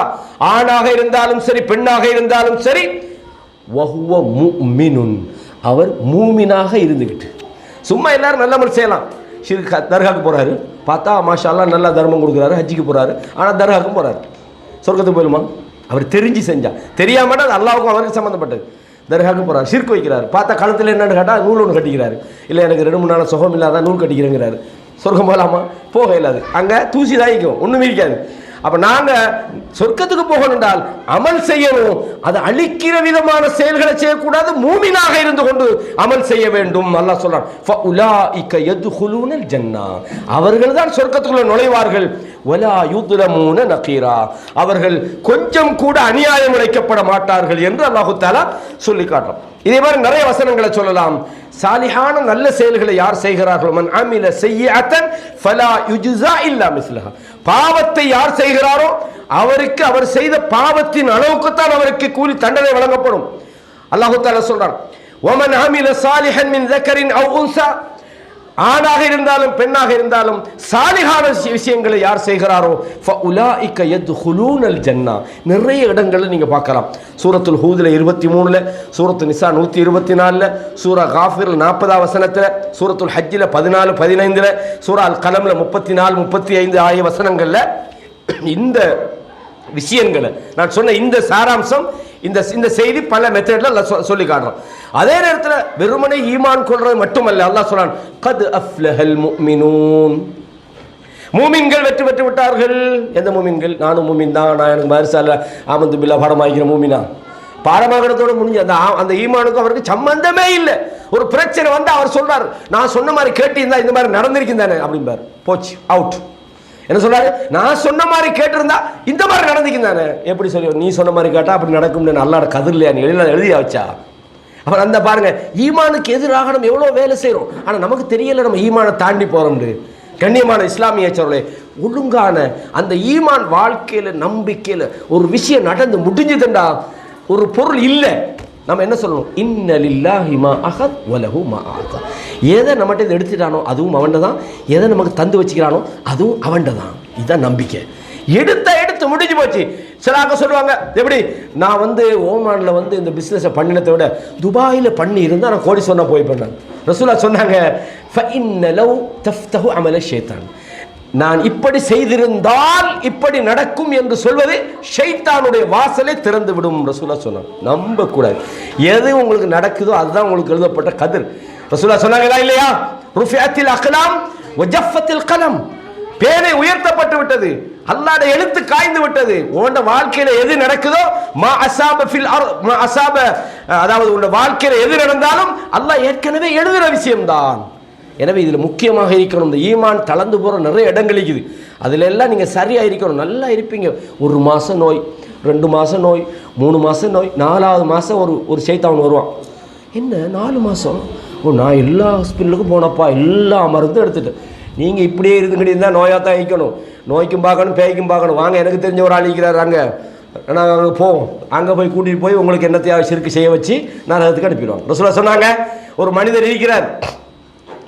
ஆணாக இருந்தாலும் சரி பெண்ணாக இருந்தாலும் சரி, வஹுவ முஃமினுன், அவர் மூமினாக இருந்துகிட்டு. சும்மா எல்லாரும் நல்ல மாதிரி செய்யலாம். தர்காவுக்கு போறாரு, பார்த்தா மாஷா அல்லாஹ் நல்லா தர்மம் கொடுக்குறாரு, ஹஜ்ஜிக்கு போறாரு, ஆனால் தர்காவுக்கும் போறாரு, சொர்க்கத்துக்கு போயிடுமா? அவர் தெரிஞ்சு செஞ்சா, தெரியாமட்டா அது அல்லாஹ்வுக்கும் அவருக்கு சம்மந்தப்பட்டது. தர்காவுக்கு போறாரு, ஷிர்க் வைக்கிறாரு, பார்த்தா கழுத்தில் என்னன்னு கேட்டால் நூல் ஒன்று கட்டிக்கிறாரு, இல்லை எனக்கு 2-3 நாள் சுகம் இல்லாத நூல் கட்டிக்கிறேங்கிறாரு. சொர்க்கம் போகலாமா? போக இல்லாது, அங்கே தூசி தாய்க்கும், ஒன்றும் இருக்காது. அப்போ நாங்கள் சொர்க்கத்துக்கு போகணும் என்றால் அமல் செய்யணும். அது அழிக்கிற விதமான செயல்களை செய்யக்கூடாது, மூமினாக இருந்து கொண்டு அமல் செய்ய வேண்டும். அல்லாஹ் சொல்றான், ஃபஉலாஇக யத்குலூனல் ஜன்னா, அவர்கள் தான் சொர்க்கத்துக்குள்ள நுழைவார்கள். வலா யுத்லமூன நகீரா, அவர்கள் கொஞ்சம் கூட அநியாயம் இழைக்கப்பட மாட்டார்கள் என்று அல்லாஹ் தஆலா சொல்லி காட்டுறான். இதே மாதிரி நிறைய வசனங்களை சொல்லலாம். சாலிஹான நல்ல செயல்களை யார் செய்கிறார்களோ, மன் அமில ஸய்யிஅத்தன் ஃபலா யுஜ்ஸா இல்லா மிஸ்லஹா, பாவத்தை யார் செய்கிறாரோ அவருக்கு அவர் செய்த பாவத்தின் அளவுக்குத்தான் அவருக்கு கூலி தண்டனை வழங்கப்படும். அல்லாஹ் தஆலா சொல்றான், வமன் அமில சாலிஹன் மின் ஸக்கரின் அவ் உன்ஸா, ஆணாக இருந்தாலும் பெண்ணாக இருந்தாலும் சாலிஹான விஷயங்களை யார் செய்கிறாரோ ஃபஉலாஇக யத்குலூனல் ஜன்னா. நிறைய இடங்களில் நீங்க பார்க்கலாம். சூரத்துல் ஹூத்ல 23, சூரத்து நிசா 124, சூரா காஃபிர் 40 வசனத்தில், சூரத்துல் ஹஜ்ஜில் 14, 15, சூரா அல் கலம்ல 34, 35 ஆகிய வசனங்கள்ல இந்த விஷயங்களை நான் சொன்ன இந்த சாராம்சம், இந்த செய்தி பல மெத்தட்ல சொல்லி காட்டுறோம். அதே நேரத்தில் வெறுமனே ஈமான் கொள்றது மட்டுமல்ல, அல்லாஹ் சொல்றான் கத் அஃப்லஹல் முஃமினூன், மூமின்கள் வெற்றி பெற்று விட்டார்கள். எந்த மூமின்கள்? நானும் மூமின் தான், நான் எனக்கு மரிசால ஆமந்து பில்லா பாடமாகிற மூமினா, பாடமாகிறதோட முடிஞ்சு அந்த ஈமானுக்கும் அவருக்கு சம்பந்தமே இல்லை. ஒரு பிரச்சனை வந்து அவர் சொல்றாரு, நான் சொன்ன மாதிரி கேட்டிருந்தா இந்த மாதிரி நடந்திருக்கும் தானே அப்படிம்பாரு, போச்சு அவுட். என்ன சொல்றாரு? நான் சொன்ன மாதிரி கேட்டிருந்தா இந்த மாதிரி நடந்துக்கும் தானே. எப்படி சொல்லி நீ சொன்ன மாதிரி கேட்டா அப்படி நடக்கும்னு அல்லாஹ் கதிர்லையா நீ எழுதியா வச்சா? அப்புறம் அந்த பாருங்க, ஈமானுக்கு எதிராக நம்ம எவ்வளோ வேலை செய்கிறோம், ஆனால் நமக்கு தெரியல நம்ம ஈமானை தாண்டி போகிறோம்னு. கண்ணியமான இஸ்லாமிய சோழர்களே, ஒழுங்கான அந்த ஈமான் வாழ்க்கையில் நம்பிக்கையில் ஒரு விஷயம் நடந்து முடிஞ்சுதுண்டா, ஒரு பொருள் இல்லை, நம்ம என்ன சொல்லணும்? இன்ன லில்லாஹி மா அஹத் வலஹு மா ஆதா. எதை நம்மகிட்ட இதை எடுத்துட்டானோ அதுவும் அவன்கிட்ட தான், எதை நமக்கு தந்து வச்சுக்கிறானோ அதுவும் அவன்கிட்ட தான். இதுதான் நம்பிக்கை. எடுத்து முடிஞ்சு போச்சு. சிலாக்க சொல்லுவாங்க, எப்படி நான் வந்து ஓமானில் வந்து இந்த பிஸ்னஸை பண்ணினதை விட துபாயில் பண்ணி இருந்தால் நான் கோடீஸ்வரனா போய் பண்ணேன். ரசூலுல்லாஹ் சொன்னாங்க, ஃபஇன்ன லவ் தஃப்தஹு அமல ஷைத்தான், நான் இப்படி செய்திருந்தால் இப்படி நடக்கும் என்று சொல்வது ஷைத்தானுடைய வாசலை திறந்து விடும். ரசூலுல்லாஹ் சொன்னாங்க. நம்ப கூடாது. எது உங்களுக்கு நடக்குதோ அதுதான் உங்களுக்கு எழுதப்பட்ட கதிர். ரசூலுல்லாஹ் சொன்னாங்களா இல்லையா? ருஃபிஅத்தில் அக்லாம் வஜஃபத்தில் கலம், பேனை உயர்த்தப்பட்டு விட்டது, அல்லாஹ்வுடைய எழுத்து காய்ந்து விட்டது. உன்ட வாழ்க்கையில எது நடக்குதோ மா அஸாப ஃபில் அர்த் மா அஸாப, அதாவது உன்ட வாழ்க்கையில எது நடந்தாலும் அல்லாஹ் ஏற்கனவே எழுதுற விஷயம்தான். எனவே இதில் முக்கியமாக இருக்கணும், இந்த ஈமான் தளர்ந்து போகிற நிறைய இடங்கள் இருக்குது, அதில் எல்லாம் நீங்கள் சரியாக இருக்கணும். நல்லா இருப்பீங்க. 1 மாதம் நோய், 2 மாதம் நோய், 3 மாதம் நோய், 4வது மாதம் ஒரு சைத்தான் வருவான். என்ன 4 மாதம்? நான் எல்லா ஹாஸ்பிட்டலுக்கும் போனப்பா, எல்லா மருந்தும் எடுத்துட்டேன். நீங்கள் இப்படியே இருந்துக்கிட்டு இருந்தால் நோயாக தான் இருக்கணும். நோய்க்கும் பார்க்கணும், பேய்க்கும் பார்க்கணும். வாங்க, எனக்கு தெரிஞ்ச ஒரு ஆள் இருக்கிறார் அங்கே, நாங்கள் அங்கே போவோம். அங்கே போய் கூட்டிகிட்டு போய் உங்களுக்கு என்ன தேவை சிறுக்கு செய்ய வச்சு நான் அதுக்கு அனுப்பிடுவோம். ரசூலுல்லாஹ் சொன்னாங்க, ஒரு மனிதர் இருக்கிறார்,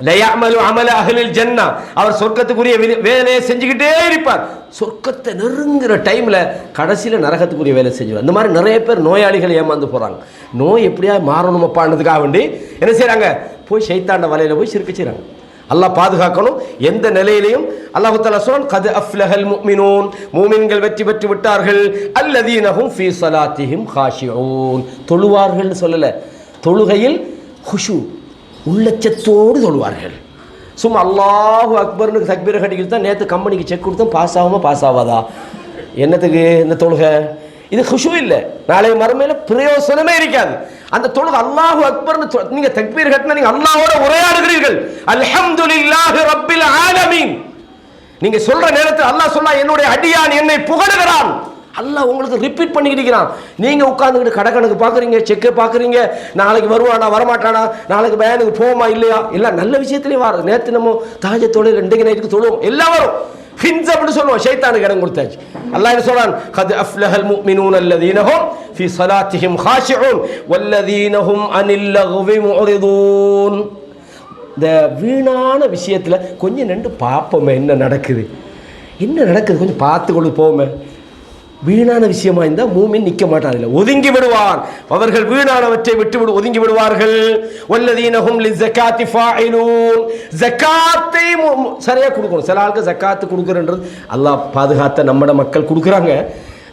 லயஅமலு அமல அஹ்லில் ஜன்னா, அவர் சொர்க்கத்துக்குரிய வேலையை செஞ்சுக்கிட்டே இருப்பார். சொர்க்கத்தை நெருங்குற டைமில் கடைசியில் நரகத்துக்குரிய வேலை செஞ்சுவார். இந்த மாதிரி நிறைய பேர் நோயாளிகள் ஏமாந்து போகிறாங்க. நோய் எப்படியா மாறணுமப்பான்றதுக்காக வேண்டி என்ன செய்கிறாங்க? போய் ஷைத்தாண்ட வலையில் போய் சிறுக்கு செய்கிறாங்க. அல்லாஹ் பாதுகாக்கணும். எந்த நிலையிலையும் அல்லாஹ் தஆலா சொல்றான், கத் அஃப்லஹல் முஃமினூன், மூமின்கள் வெற்றி பெற்று விட்டார்கள். அல்லதீனஹும் ஃபீ ஸலாத்திஹிம் காஷிஊன், தொழுவார்கள் சொல்லல, தொழுகையில் குஷு, உள்ளச்சத்தோடு தொழுவார்கள். சும்மா அல்லாஹு அக்பர்னு தக்பீரை கட்டிக்கிட்டு தான் நேற்று கம்பெனிக்கு செக் கொடுத்தோம், பாஸ் ஆகாமல் பாஸ் ஆகாதா? என்னத்துக்கு இந்த தொழுகை? இது குஷு இல்லை, நாளை மறுமையில பிரயோசனமே இருக்காது. அந்த தொழுகை அல்லாஹு அக்பர்னு நீங்க தக்பீர் கட்டினா நீங்க அல்லாஹ்வோட உரையாடுகிறீர்கள். அல்ஹம்துலில்லாஹி ரப்பில் ஆலமீன். நீங்க சொல்ற நேரத்தில் அல்லாஹ் சொன்னா, என்னுடைய அடியான் என்னை புகழுகிறான். அல்லாஹ் உங்களுக்கு ரிப்பீட் பண்ணிக்கிட்டு இருக்கிறான். நீங்க உட்கார்ந்துக்கிட்டு கடக்கணக்கு பாக்குறீங்க, செக்கை பாக்குறீங்க, நாளைக்கு வருவானா வரமாட்டானா, நாளைக்கு பயானுக்கு போமா இல்லையா, எல்லாம் நல்ல விஷயத்திலேயே வரும். நேற்று நம்ம தாஜத்தோட 2 நைட்டுக்கு தொழுவோம், எல்லாம் வரும். ஹின்ஸ் அப்படி சொல்லுவோம், ஷைத்தானுக்கு இடம் கொடுத்தாச்சு. அல்லாஹ் என்ன சொல்றான்? கத் அஃப்லஹல் முஃமினூன அல்லதீன ஹும் ஃபீ ஸலாத்திஹிம் காஷிஊன் வல்லதீனஹும் அனில் லக்வி முஅரிதூன். இந்த வீணான விஷயத்துல கொஞ்சம் நின்று பார்ப்போமே, என்ன நடக்குது, கொஞ்சம் பார்த்து கொண்டு போவோமே. வீணான விஷயமா இருந்தால் மூமின் நிற்க மாட்டார்கள், ஒதுங்கி விடுவார். அவர்கள் வீணானவற்றை விட்டு ஒதுங்கி விடுவார்கள். வல்லதீனஹும் லிஸகாத்தி ஃபாயிலூன், ஜகாத்தை சரியாக கொடுக்கணும். சில ஆளுக்கு ஜக்காத்து கொடுக்குறன்றது அல்லாஹ் பாதுகாத்த நம்மட மக்கள் கொடுக்குறாங்க.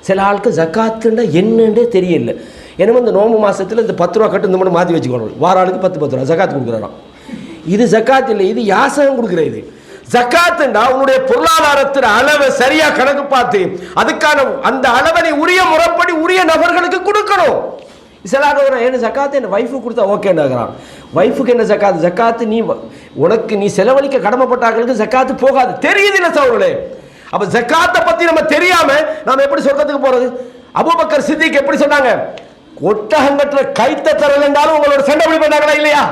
சில ஆளுக்கு ஜக்காத்துன்னா என்னன்னே தெரியல. ஏன்னா இந்த நோம்பு மாதத்தில் இந்த 10 ரூபா கட்டு இந்த மட்டும் மாற்றி வச்சுக்கணும். வார ஆளுக்கு 10 ரூபா ஜக்காத்து கொடுக்குறாராம். இது ஜக்காத் இல்லை, இது யாசகம் கொடுக்குற. இது ஜக்காத்துண்டா உன்னுடைய பொருளாதாரத்தின் அளவை சரியா கணக்கு பார்த்து அதுக்கான அந்த அளவை நீ உரிய முறைப்படி உரிய நபர்களுக்கு கொடுக்கணும். சிலாக என்ன ஜக்காத்து என் வைஃபுக்கு கொடுத்தா ஓகேன்னுறான். வைஃபுக்கு என்ன ஜக்காத்து? ஜக்காத்து நீ உனக்கு நீ செலவழிக்க கடமைப்பட்டார்களுக்கு ஜக்காத்து போகாது. தெரியுது இல்லை சோழர்களே? அப்ப ஜக்காத்தை பத்தி நம்ம தெரியாம நாம எப்படி சொர்க்கத்துக்கு போறது? அபூபக்கர் சித்திக் எப்படி சொன்னாங்க? ஒட்டகங்கத்துல கைத்த தரல் என்றாலும் உங்களோட சண்டை பிடி பண்ணாங்களா இல்லையா?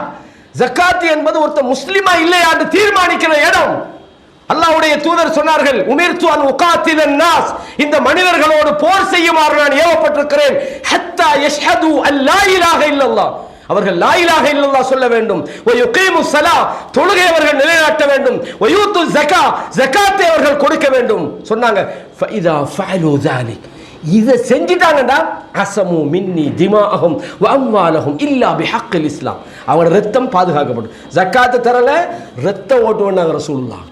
ஜக்காத் என்பது ஒருத்தர் முஸ்லிமா இல்லையா என்று தீர்மானிக்கிற இடம். அல்லாஹ்வுடைய தூதர் சொன்னார்கள், உமிர்து அன் உகாத்திலன் நாஸ், இந்த மனிதர்களோடு போர் செய்யுமாறு நான் ஏவப்பட்டிருக்கிறேன். ஹத்தா யஷ்ஹது அல்லா இலாஹ இல்லல்லாஹ், அவர்கள் லா இலாஹ இல்லல்லாஹ் சொல்ல வேண்டும். வ யுகீமுஸ் ஸலா, தொழுகை அவர்கள் நிலைநாட்ட வேண்டும். வ யூது ஸகா, ஸகாத்தை அவர்கள் கொடுக்க வேண்டும் சொன்னாங்க. ஃபஇதா ஃபஅலு ஸாலிக், இதை செஞ்சிட்டாங்கடா அஸமு மின்னி திமாஅஹும் வ அம்வாலஹும் இல்லா பிஹக்கில் இஸ்லாம், அவங்க ரத்தம் பாதுகாக்கப்படும். ஜக்காத்து தரல ரத்தம் ஓட்டுவனாங்க ரசூலுல்லாஹ்.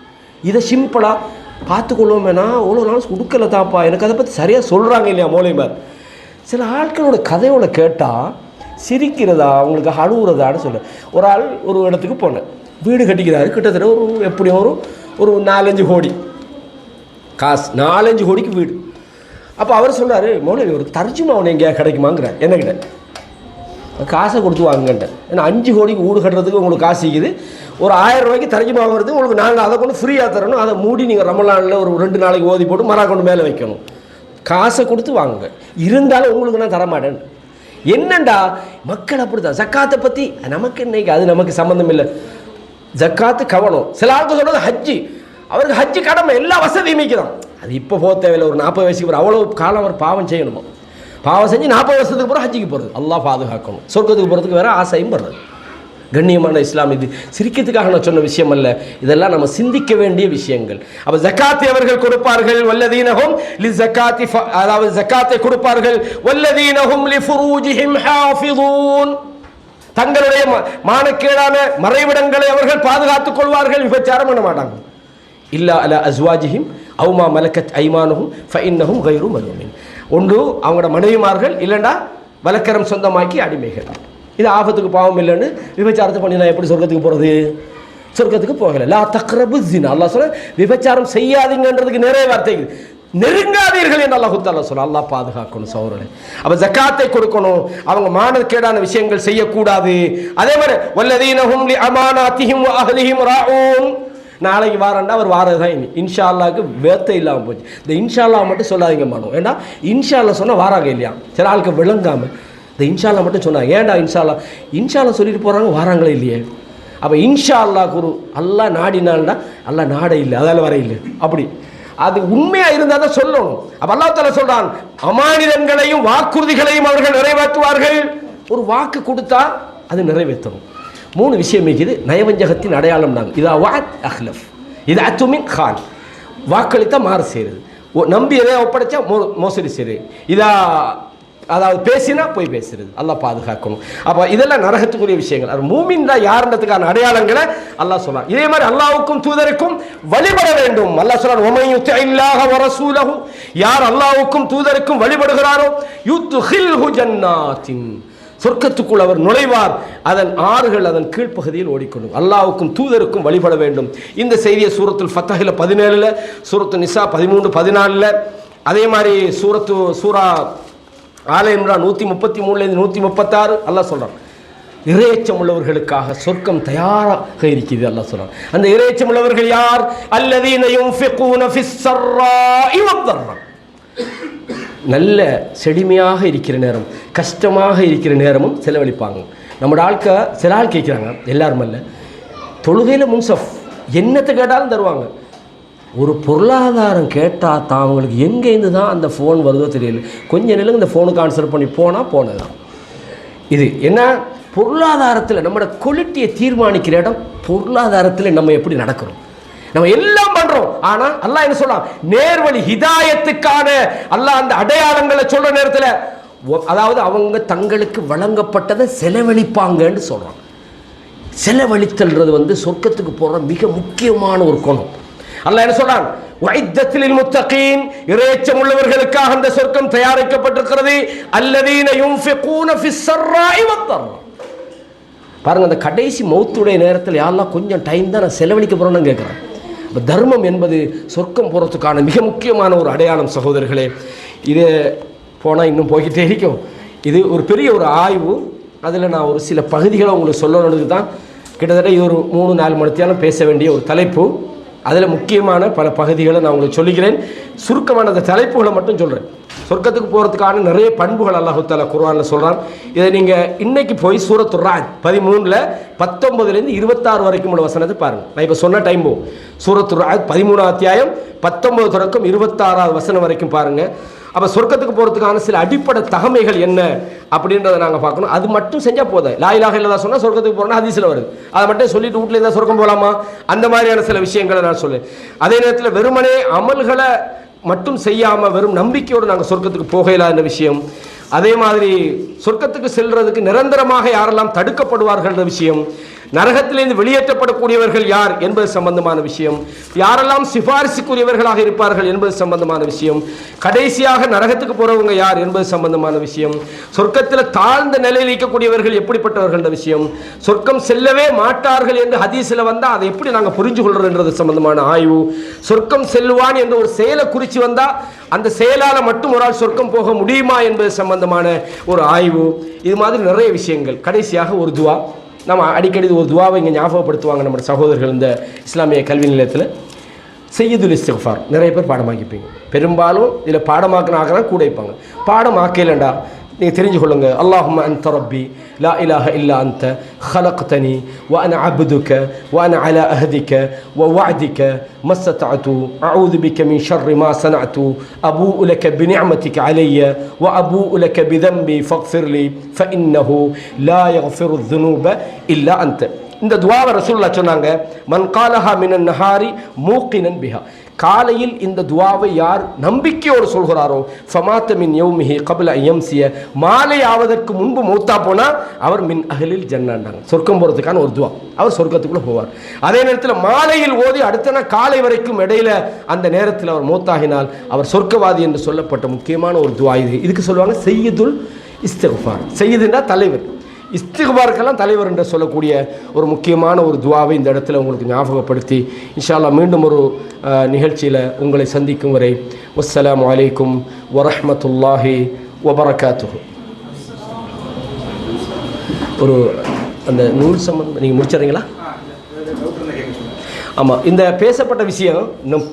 இதை சிம்பிளா பார்த்துக்கொள்வோமேனா அவ்வளோ நாள் கொடுக்கல தாப்பா, எனக்கு அதை பற்றி சரியாக சொல்கிறாங்க இல்லையா மௌலிமார். சில ஆட்களோட கதையோட கேட்டால் சிரிக்கிறதா அவங்களுக்கு அழுகுறதான்னு சொல்ல. ஒரு ஆள் ஒரு இடத்துக்கு போனேன், வீடு கட்டிக்கிறாரு, கிட்டத்தட்ட எப்படியும் ஒரு 4-5 கோடி காசு, 4-5 கோடிக்கு வீடு. அப்போ அவர் சொல்கிறாரு, மௌலவி ஒரு தர்ஜுமா அவனை எங்கேயா கிடைக்குமாங்கிறார் என்கிட்ட. காசை கொடுத்து வாங்கன்ட்டேன். ஏன்னா 5 கோடிக்கு வீடு கட்டுறதுக்கு உங்களுக்கு காசு இருக்குது, ஒரு 1000 ரூபாய்க்கு தர்ஜுமா வாங்குறதுக்கு உங்களுக்கு நாங்கள் அதை கொண்டு ஃப்ரீயாக தரணும், அதை மூடி நீங்கள் ரமலானில் ஒரு 2 நாளைக்கு ஓதி போட்டு மரா கொண்டு மேலே வைக்கணும். காசை கொடுத்து வாங்குங்க, இருந்தாலும் உங்களுக்கு நான் தரமாட்டேன். என்னண்டா மக்கள் அப்படி தான். ஜக்காத்தை பற்றி நமக்கு இன்னைக்கு அது நமக்கு சம்மந்தம் இல்லை. ஜக்காத்து கவனம். சில ஆளுக்கு சொல்கிறது ஹஜ்ஜி, அவருக்கு ஹஜ்ஜி கடமை, எல்லா வசதியும் மிக்கதான். அது இப்போ போக தேவையில்லை. ஒரு 40 வயசுக்கு போகிற அவ்வளோ காலம் அவர் பாவம் செய்யணுமா, பாவம் செஞ்சு 40 வருஷத்துக்கு போகிற ஹஜ்ஜிக்கு போகிறது. அல்லாஹ் பாதுகாக்கணும். சொர்க்கத்துக்கு போகிறதுக்கு வேறு ஆசையும் படுறது. கண்ணியமான இஸ்லாம் இது சிரிக்கிறதுக்காக நான் சொன்ன விஷயம் அல்ல, இதெல்லாம் நம்ம சிந்திக்க வேண்டிய விஷயங்கள். அப்போ ஜக்காத்தை அவர்கள் கொடுப்பார்கள். வல்லதீனஹும் லிஸகாத்தி, அதாவது ஜக்காத்தை கொடுப்பார்கள். வல்லதீனஹும் லிஃபுரூஜிஹிம் ஹாஃபிதூன், தங்களுடைய மானக்கேடான மறைவிடங்களை அவர்கள் பாதுகாத்துக் கொள்வார்கள், விபச்சாரம் பண்ண மாட்டாங்க. இல்லா அலா அஸ்வாஜிஹிம் அவு மா மலக்கத் ஐமானுஹும் ஃபஇன்னஹும் கைரு மலூமின். ஒன்று அவங்களோட மனைவிமார்கள், இல்லைண்டா வலக்கரம் சொந்தமாக்கி அடிமைகள். இது ஆபத்துக்கு பாவம் இல்லைன்னு விபச்சாரத்தை பண்ணி நான் எப்படி சொர்க்கத்துக்கு போகிறது? சொர்க்கத்துக்கு போகலை. லா தக்ரபு ஸினா, அல்லாஹ் சொல்ல விபச்சாரம் செய்யாதீங்கன்றதுக்கு நிறைய வார்த்தை, நெருங்காதீர்கள் என்று அல்லாஹ் தஆலா சொல்ல. அல்லாஹ் பாதுகாக்கணும் சகோதரர்களே. அப்போ ஜக்காத்தை கொடுக்கணும், அவங்க மானக்கேடான விஷயங்கள் செய்யக்கூடாது. அதே மாதிரி வல்லதீனஹும் லி அமானாத்திஹிம் வ அஹ்லிஹிம் ராஊன். நாளைக்கு வாரண்டா அவர் வாரது தான். இன்ஷா அல்லாஹ்க்கு வேர்த்தை இல்லாமல் போச்சு. இந்த இன்ஷா அல்லாஹ் மட்டும் சொல்லாதீங்க மானோம். ஏன்னா இன்ஷா அல்லாஹ் சொன்னால் வாராங்க இல்லையா, சில ஆளுக்கு விளங்காமல் இந்த இன்ஷா அல்லாஹ் மட்டும் சொன்னாங்க. ஏன்டா இன்ஷா அல்லாஹ் சொல்லிட்டு போகிறாங்க, வாராங்களே இல்லையே. அப்போ இன்ஷா அல்லாஹ் குரு அல்லாஹ் நாடினால்டா, அல்லாஹ் நாட இல்லை அதால் வர இல்லை, அப்படி அது உண்மையாக இருந்தால் தான் சொல்லணும். அப்போ அல்லாஹ் தஆலா சொல்கிறான், அமானிதங்களையும் வாக்குறுதிகளையும் அவர்கள் நிறைவேற்றுவார்கள். ஒரு வாக்கு கொடுத்தா அது நிறைவேற்றணும். 3 விஷயம் இருக்குது நயவஞ்சகத்தின் அடையாளம். நாங்கள் இதா வாத் அஹ்லஃப், இது அத்துமின் கான், வாக்களித்தா மாறு செய்கிறது, நம்பி எதை ஒப்படைச்சா மோசடி செய்கிறது, இதா அதாவது பேசினா போய் பேசுறது. அல்லாஹ் பாதுகாக்கணும். அப்போ இதெல்லாம் நரகத்துக்குரிய விஷயங்கள். அது மூமின் தான் யாருன்றதுக்கான அடையாளங்களை அல்லாஹ் சொல்றான். இதே மாதிரி அல்லாஹ்வுக்கும் தூதருக்கும் வழிபட வேண்டும். அல்லாஹ் சொல்றான், வமன் யுத்திஇல்லாஹ வ ரசூலஹு, யார் அல்லாஹ்வுக்கும் தூதருக்கும் வழிபடுகிறாரோ யுத்ஹில்ஹு ஜன்னாத்தின், சொர்க்கத்துக்குள் அவர் நுழைவார், அதன் ஆறுகள் அதன் கீழ்ப்பகுதியில் ஓடிக்கொள்ளும். அல்லாஹ்வுக்கும் தூதருக்கும் வழிபட வேண்டும். இந்த செய்தியை சூரத்துல் ஃபத்ஹில் 17, சூரத்து நிசா 13, 14, அதே மாதிரி சூரா ஆல இம்ரான் 133 136 அல்லாஹ் சொல்றான், இறையச்சம் உள்ளவர்களுக்காக சொர்க்கம் தயாராக இருக்கிறது. அல்லாஹ் சொல்றான், அந்த இறையச்சம் உள்ளவர்கள் யார்? அல்லதீன யுன்ஃபிகூன ஃபிஸ் ஸர்ராஇ வத்-தர்ரா, நல்ல செழுமையாக இருக்கிற நேரம், கஷ்டமாக இருக்கிற நேரமும் செலவழிப்பாங்க. நம்மளோட சில ஆள் கேட்குறாங்க, எல்லாரும் அல்ல, தொழுகையில் முன்சஃப் என்னத்தை கேட்டாலும் தருவாங்க. ஒரு பொருளாதாரம் கேட்டால் தான் அவங்களுக்கு எங்கேருந்து தான் அந்த ஃபோன் வருதோ தெரியல. கொஞ்சம் நிலங்க இந்த ஃபோனுக்கு ஆன்சர் பண்ணி போனதான். இது என்ன, பொருளாதாரத்தில் நம்மளோட குவாலிட்டியை தீர்மானிக்கிற இடம். பொருளாதாரத்தில் நம்ம எப்படி நடக்கிறோம், நம்ம எல்லாம் பண்றோம். ஆனால் அல்லாஹ் என்ன சொல்றான், நேர்வழி ஹிதாயத்துக்கான அல்லாஹ் அந்த அடையாளங்களை சொல்ற நேரத்தில், அதாவது அவங்க தங்களுக்கு வழங்கப்பட்டதை செலவழிப்பாங்கன்னு சொல்றான். செலவழித்தல்றது சொர்க்கத்துக்கு போகிற மிக முக்கியமான ஒரு குணம். அல்லாஹ் என்ன சொல்றான், வஇத்தத்தில் முத்தகீன், இறையச்சம் உள்ளவர்களுக்காக அந்த சொர்க்கம் தயாரிக்கப்பட்டிருக்கிறது. அல்லதீன யுன்ஃபிகூன ஃபிஸ் ஸர்ராஇ வத்-தர்ரா. பாருங்க, அந்த கடைசி மௌத்துடைய நேரத்தில் யாரெல்லாம் கொஞ்சம் டைம் தான் நான் செலவழிக்க போகிறோன்னு கேட்குறேன். இப்போ தர்மம் என்பது சொர்க்கம் போகிறதுக்கான மிக முக்கியமான ஒரு அடையாளம் சகோதரர்களே. இது போனால் இன்னும் போய்கிட்டே இருக்கும். இது ஒரு பெரிய ஒரு ஆய்வு. அதில் நான் ஒரு சில பகுதிகளை உங்களுக்கு சொல்லணுன்னு தான் கிட்டத்தட்ட இது ஒரு 3-4 மணித்தியாலும் பேச வேண்டிய ஒரு தலைப்பு. அதில் முக்கியமான பல பகுதிகளை நான் உங்களுக்கு சொல்லிக்கிறேன். சுருக்கமான அந்த தலைப்புகளை மட்டும் சொல்கிறேன். சொர்க்கத்துக்கு போகிறதுக்கான நிறைய பண்புகள் அல்லாஹ் தஆலா குர்ஆனில் சொல்கிறான். இதை நீங்கள் இன்னைக்கு போய் சூரத்துர் ராத் 13 19 26 வரைக்கும் உள்ள வசனத்தை பாருங்கள். நான் இப்போ சொன்ன டைம் போகும். சூரத்துர் ராத் 13 அத்தியாயம் 19 தொடக்கம் 26 வசனம் வரைக்கும் பாருங்கள். அப்போ சொர்க்கத்துக்கு போகிறதுக்கான சில அடிப்படை தகமைகள் என்ன அப்படின்றத நாங்கள் பார்க்கணும். அது மட்டும் செஞ்சால் போதும். லா இலாஹா இல்லல்லாஹ் சொன்னால் சொர்க்கத்துக்கு போகிறோன்னா ஹதீஸில் வருது. அதை மட்டும் சொல்லிட்டு வீட்டில் இருந்தால் சொர்க்கம் போகலாமா, அந்த மாதிரியான சில விஷயங்களை நான் சொல்லேன். அதே நேரத்தில் வெறுமனே அமல்களை மட்டும் செய்யாமல் வெறும் நம்பிக்கையோடு நாங்கள் சொர்க்கத்துக்கு போகலாம் என்ற விஷயம். அதே மாதிரி சொர்க்கத்துக்கு செல்றதுக்கு நிரந்தரமாக யாரெல்லாம் தடுக்கப்படுவார்கள் என்ற விஷயம். நரகத்திலிருந்து வெளியேற்றப்படக்கூடியவர்கள் யார் என்பது சம்பந்தமான விஷயம், யாரெல்லாம் சிபாரிசுக்குரியவர்களாக இருப்பார்கள் என்பது சம்பந்தமான விஷயம், கடைசியாக நரகத்துக்கு போறவங்க யார் என்பது சம்பந்தமான விஷயம், சொர்க்கத்தில் தாழ்ந்த நிலையில் இருக்கக்கூடியவர்கள் எப்படிப்பட்டவர்கள் என்ற விஷயம், சொர்க்கம் செல்லவே மாட்டார்கள் என்று ஹதீஸில் வந்தால் அதை எப்படி நாங்கள் புரிஞ்சு கொள்றோம்ன்றது சம்பந்தமான ஆய்வு, சொர்க்கம் செல்வான் என்ற ஒரு செயலை குறித்து வந்தால் அந்த செயலால் மட்டும் ஒரு ஆள் சொர்க்கம் போக முடியுமா என்பது சம்பந்தமான ஒரு ஆய்வு, இது மாதிரி நிறைய விஷயங்கள். கடைசியாக ஒரு துவா, நம்ம அடிக்கடி ஒரு துவாவை இங்கே ஞாபகப்படுத்துவாங்க நம்ம சகோதரர்கள் இந்த இஸ்லாமிய கல்வி நிலையத்தில். செய்யுதுல் இஸ்திக்ஃபார் நிறைய பேர் பாடமாக்கிப்பீங்க, பெரும்பாலும் இதில் பாடமாக்கினாங்கன்னா கூட வைப்பாங்க. பாடமாக்கலண்டா நீங்கள் தெரிஞ்சு கொள்ளுங்க. அல்லாஹும்ம அன்த ரப்பி லா இலாஹ இல்லா அன்த خلقتني وأنا عبدك وأنا على أهدك ووعدك ما استطعت أعوذ بك من شر ما صنعت أبوء لك بنعمتك علي وأبوء لك بذنبي فاغفر لي فإنه لا يغفر الذنوب إلا أنت. இந்த துவாவை ரசூலுல்லாஹ் சொன்னாங்க, மன் காலஹா மினன் நஹாரி மூக்கினன் பிஹா, காலையில் இந்த துவாவை யார் நம்பிக்கையோடு சொல்கிறாரோ ஃபமாத்த மின் யௌமிஹி கப்ல யம்சிய, மாலை ஆவதற்கு முன்பு மௌத்தா போனால் அவர் மின் அஹ்லில் ஜன்னாண்டாங்க, சொர்க்கம் போகிறதுக்கான ஒரு துவா, அவர் சொர்க்கத்துக்குள்ளே போவார். அதே நேரத்தில் மாலையில் ஓதி அடுத்த நாள் காலை வரைக்கும் இடையில அந்த நேரத்தில் அவர் மௌத்தாகினால் அவர் சொர்க்கவாதி என்று சொல்லப்பட்ட முக்கியமான ஒரு துவா இது. இதுக்கு சொல்லுவாங்க செய்யுதுல் இஸ்திக்ஃபார். செய்யுதுன்னா தலைவர், இஸ்திக்பாருக்கெல்லாம் தலைவர் என்று சொல்லக்கூடிய ஒரு முக்கியமான ஒரு துவாவை இந்த இடத்துல உங்களுக்கு ஞாபகப்படுத்தி இன்ஷா அல்லாஹ் மீண்டும் ஒரு நிகழ்ச்சியில் உங்களை சந்திக்கும் வரை வஸ்ஸலாமு அலைக்கும் வரஹ்மத்துல்லாஹி வபரகாத்துஹு. ஒரு அந்த நூல் சம்பந்தம் நீங்கள் முடிச்சிடுறீங்களா? ஆமாம், இந்த பேசப்பட்ட விஷயம் இன்னும்